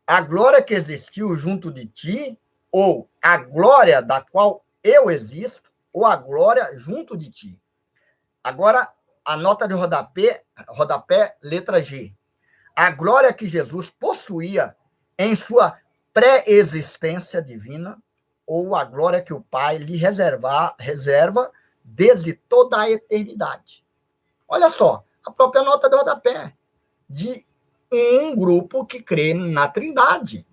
a glória que existiu junto de ti, ou a glória da qual eu existo, ou a glória junto de ti. Agora, a nota de rodapé letra G. A glória que Jesus possuía em sua pré-existência divina, ou a glória que o Pai lhe reserva desde toda a eternidade. Olha só, a própria nota de rodapé de um grupo que crê na Trindade.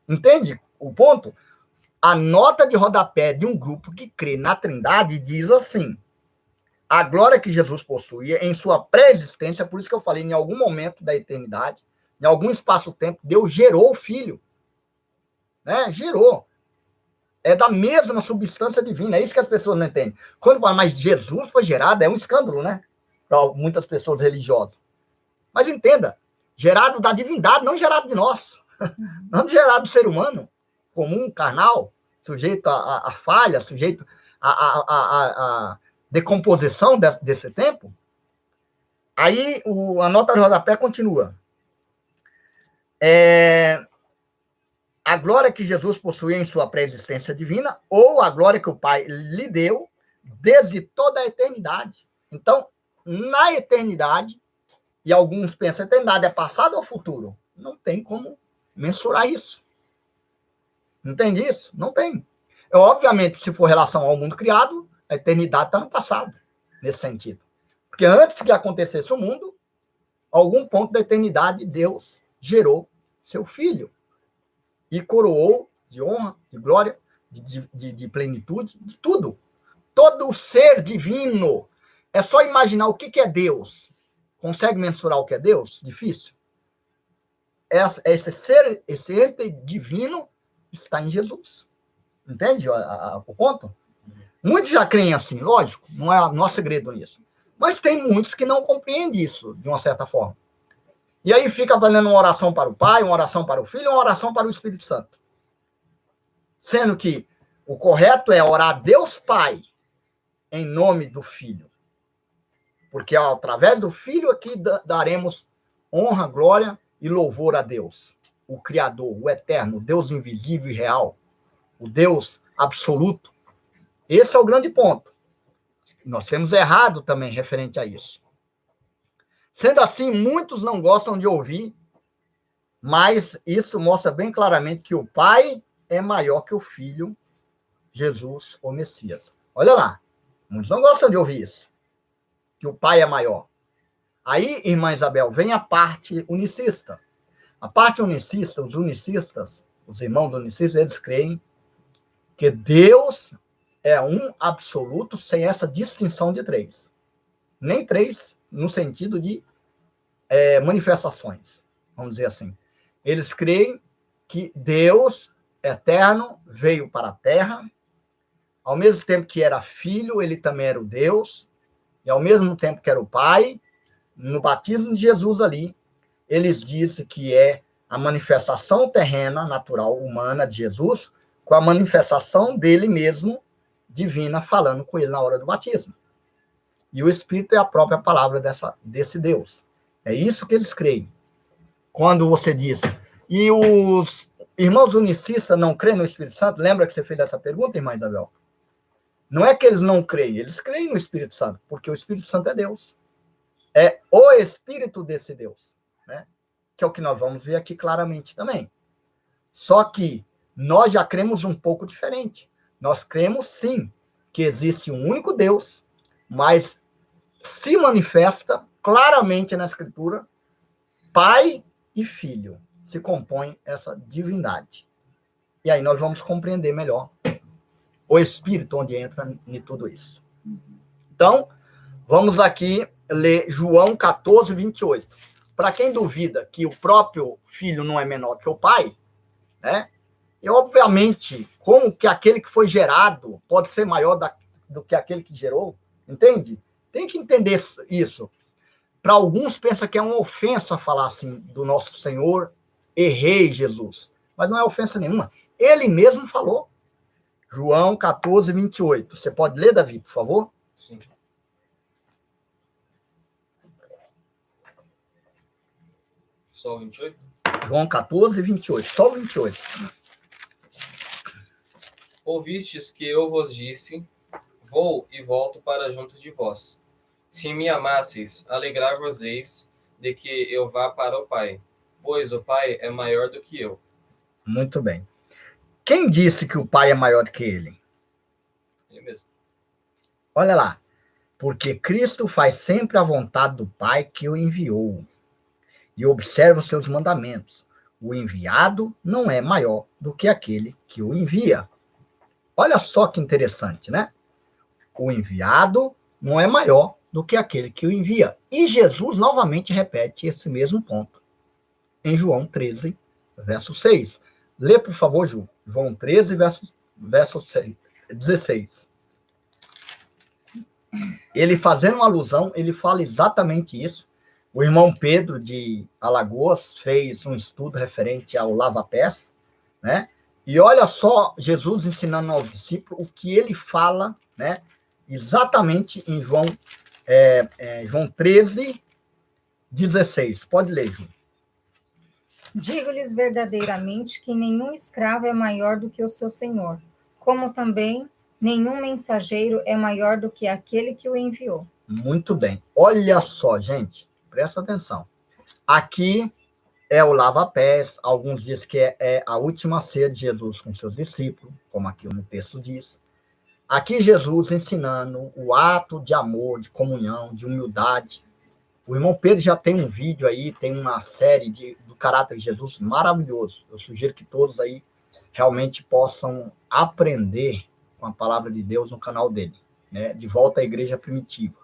Entende o ponto? A nota de rodapé de um grupo que crê na Trindade diz assim: a glória que Jesus possuía em sua pré-existência, por isso que eu falei, em algum momento da eternidade, em algum espaço-tempo, Deus gerou o Filho. Né? Gerou. É da mesma substância divina. É isso que as pessoas não entendem. Quando fala, mas Jesus foi gerado, é um escândalo, né? Para muitas pessoas religiosas. Mas entenda, gerado da divindade, não gerado de nós. Não gerado do ser humano, comum, carnal, sujeito a falha, sujeito a decomposição desse tempo. Aí a nota de rodapé continua. A glória que Jesus possuía em sua pré-existência divina, ou a glória que o Pai lhe deu desde toda a eternidade. Então, na eternidade, e alguns pensam, a eternidade é passado ou futuro? Não tem como mensurar isso. Entende isso? Não tem. Obviamente, se for relação ao mundo criado, a eternidade está no passado. nesse sentido. Porque antes que acontecesse o mundo, algum ponto da eternidade, Deus gerou seu filho e coroou de honra, de glória, de plenitude, de tudo. Todo o ser divino. É só imaginar o que é Deus. Consegue mensurar o que é Deus? Difícil. Esse ser, esse ente divino está em Jesus. Entende o ponto? Muitos já creem assim, lógico, não há segredo nisso. Mas tem muitos que não compreendem isso, de uma certa forma. E aí fica fazendo uma oração para o Pai, uma oração para o Filho, uma oração para o Espírito Santo. Sendo que o correto é orar a Deus Pai, em nome do Filho. Porque através do Filho aqui daremos honra, glória e louvor a Deus, o Criador, o Eterno, o Deus invisível e real, o Deus absoluto. Esse é o grande ponto. Nós temos errado também referente a isso. Sendo assim, muitos não gostam de ouvir, mas isso mostra bem claramente que o Pai é maior que o Filho, Jesus, o Messias. Olha lá, muitos não gostam de ouvir isso, que o Pai é maior. Aí, irmã Isabel, vem a parte unicista. A parte unicista, os unicistas, os irmãos unicistas, eles creem que Deus é um absoluto sem essa distinção de três. Nem três no sentido de manifestações, vamos dizer assim. Eles creem que Deus eterno veio para a Terra, ao mesmo tempo que era filho, ele também era o Deus, e ao mesmo tempo que era o Pai, no batismo de Jesus ali, eles dizem que é a manifestação terrena, natural, humana de Jesus, com a manifestação dele mesmo, divina, falando com ele na hora do batismo. E o Espírito é a própria palavra desse Deus. É isso que eles creem. Quando você diz, e os irmãos unicistas não creem no Espírito Santo? Lembra que você fez essa pergunta, irmã Isabel? Não é que eles não creem, eles creem no Espírito Santo, porque o Espírito Santo é Deus. É o Espírito desse Deus, né? Que é o que nós vamos ver aqui claramente também. Só que nós já cremos um pouco diferente. Nós cremos, sim, que existe um único Deus, mas se manifesta claramente na Escritura, Pai e Filho, se compõem essa divindade. E aí nós vamos compreender melhor o Espírito onde entra em tudo isso. Então, vamos aqui ler João 14, 28. Para quem duvida que o próprio Filho não é menor que o Pai, né? E, obviamente, como que aquele que foi gerado pode ser maior do que aquele que gerou? Entende? Tem que entender isso. Para alguns, pensa que é uma ofensa falar assim do nosso Senhor e Rei Jesus. Mas não é ofensa nenhuma. Ele mesmo falou. João 14, 28. Você pode ler, Davi, por favor? Sim. Só o 28? João 14, 28. Só o 28. Ouvistes que eu vos disse, vou e volto para junto de vós. Se me amasseis, alegrar-vos-eis de que eu vá para o Pai, pois o Pai é maior do que eu. Muito bem. Quem disse que o Pai é maior que ele? Ele mesmo. Olha lá. Porque Cristo faz sempre a vontade do Pai que o enviou e observa os seus mandamentos. O enviado não é maior do que aquele que o envia. Olha só que interessante, né? O enviado não é maior do que aquele que o envia. E Jesus novamente repete esse mesmo ponto em João 13, verso 6. Lê, por favor, Ju. João 13, verso 16. Ele fazendo uma alusão, ele fala exatamente isso. O irmão Pedro de Alagoas fez um estudo referente ao lava-pés, né? E olha só Jesus ensinando aos discípulos o que ele fala, né? Exatamente em João 13, 16. Pode ler, Ju. Digo-lhes verdadeiramente que nenhum escravo é maior do que o seu senhor, como também nenhum mensageiro é maior do que aquele que o enviou. Muito bem. Olha só, gente, presta atenção. Aqui é o lava-pés, alguns dizem que é a última ceia de Jesus com seus discípulos, como aqui no texto diz. Aqui Jesus ensinando o ato de amor, de comunhão, de humildade. O irmão Pedro já tem um vídeo aí, tem uma série do caráter de Jesus maravilhoso. Eu sugiro que todos aí realmente possam aprender com a palavra de Deus no canal dele, né? De volta à igreja primitiva.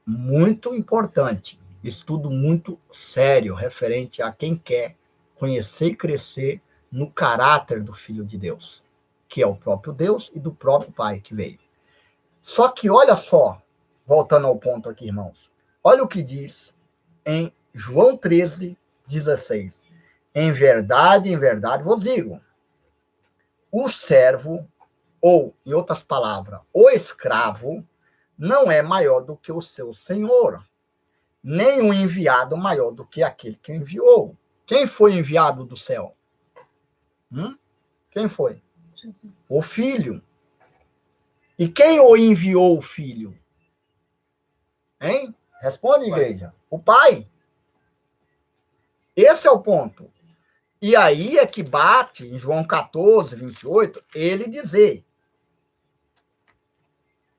Muito importante, estudo muito sério, referente a quem quer conhecer e crescer no caráter do Filho de Deus, que é o próprio Deus e do próprio Pai que veio. Só que olha só, voltando ao ponto aqui, irmãos, olha o que diz em João 13:16. Em verdade vos digo, o servo, ou, em outras palavras, o escravo, não é maior do que o seu senhor, nem o enviado maior do que aquele que enviou. Quem foi enviado do céu? Quem foi? Jesus. O Filho. E quem o enviou o Filho? Hein? Responde, igreja. O Pai. Esse é o ponto. E aí é que bate, em João 14:28, ele dizer: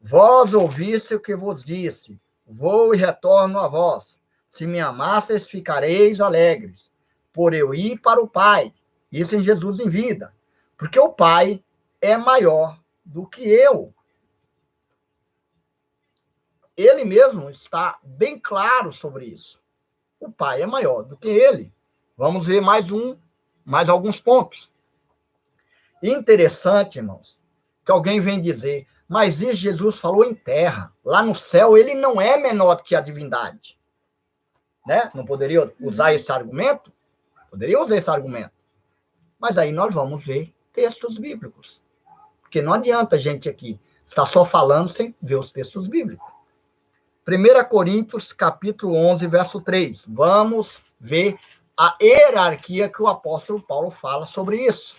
vós ouviste o que vos disse, vou e retorno a vós. Se me amasseis, ficareis alegres, por eu ir para o Pai. Isso em Jesus em vida. Porque o Pai é maior do que eu. Ele mesmo está bem claro sobre isso. O Pai é maior do que ele. Vamos ver mais alguns pontos. Interessante, irmãos, que alguém vem dizer, mas isso Jesus falou em terra. Lá no céu, ele não é menor do que a divindade. Né? Não poderia usar esse argumento? Poderia usar esse argumento. Mas aí nós vamos ver textos bíblicos. Porque não adianta a gente aqui estar só falando sem ver os textos bíblicos. 1 Coríntios, capítulo 11, verso 3. Vamos ver a hierarquia que o apóstolo Paulo fala sobre isso.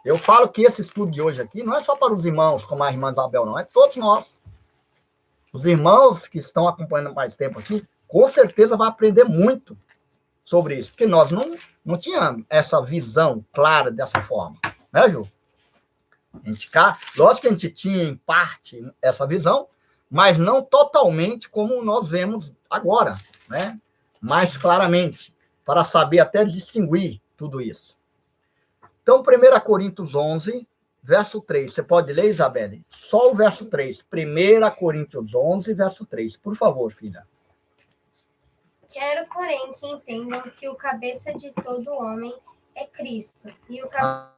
Eu falo que esse estudo de hoje aqui não é só para os irmãos, como a irmã Isabel, não. É todos nós. Os irmãos que estão acompanhando mais tempo aqui, com certeza vão aprender muito sobre isso. Porque nós não tínhamos essa visão clara dessa forma. Né, Ju? Lógico que a gente tinha, em parte, essa visão, mas não totalmente como nós vemos agora, né? Mais claramente, para saber até distinguir tudo isso. Então, 1 Coríntios 11, verso 3. Você pode ler, Isabelle? Só o verso 3. 1 Coríntios 11, verso 3. Por favor, filha. Quero, porém, que entendam que o cabeça de todo homem é Cristo, e o cabeça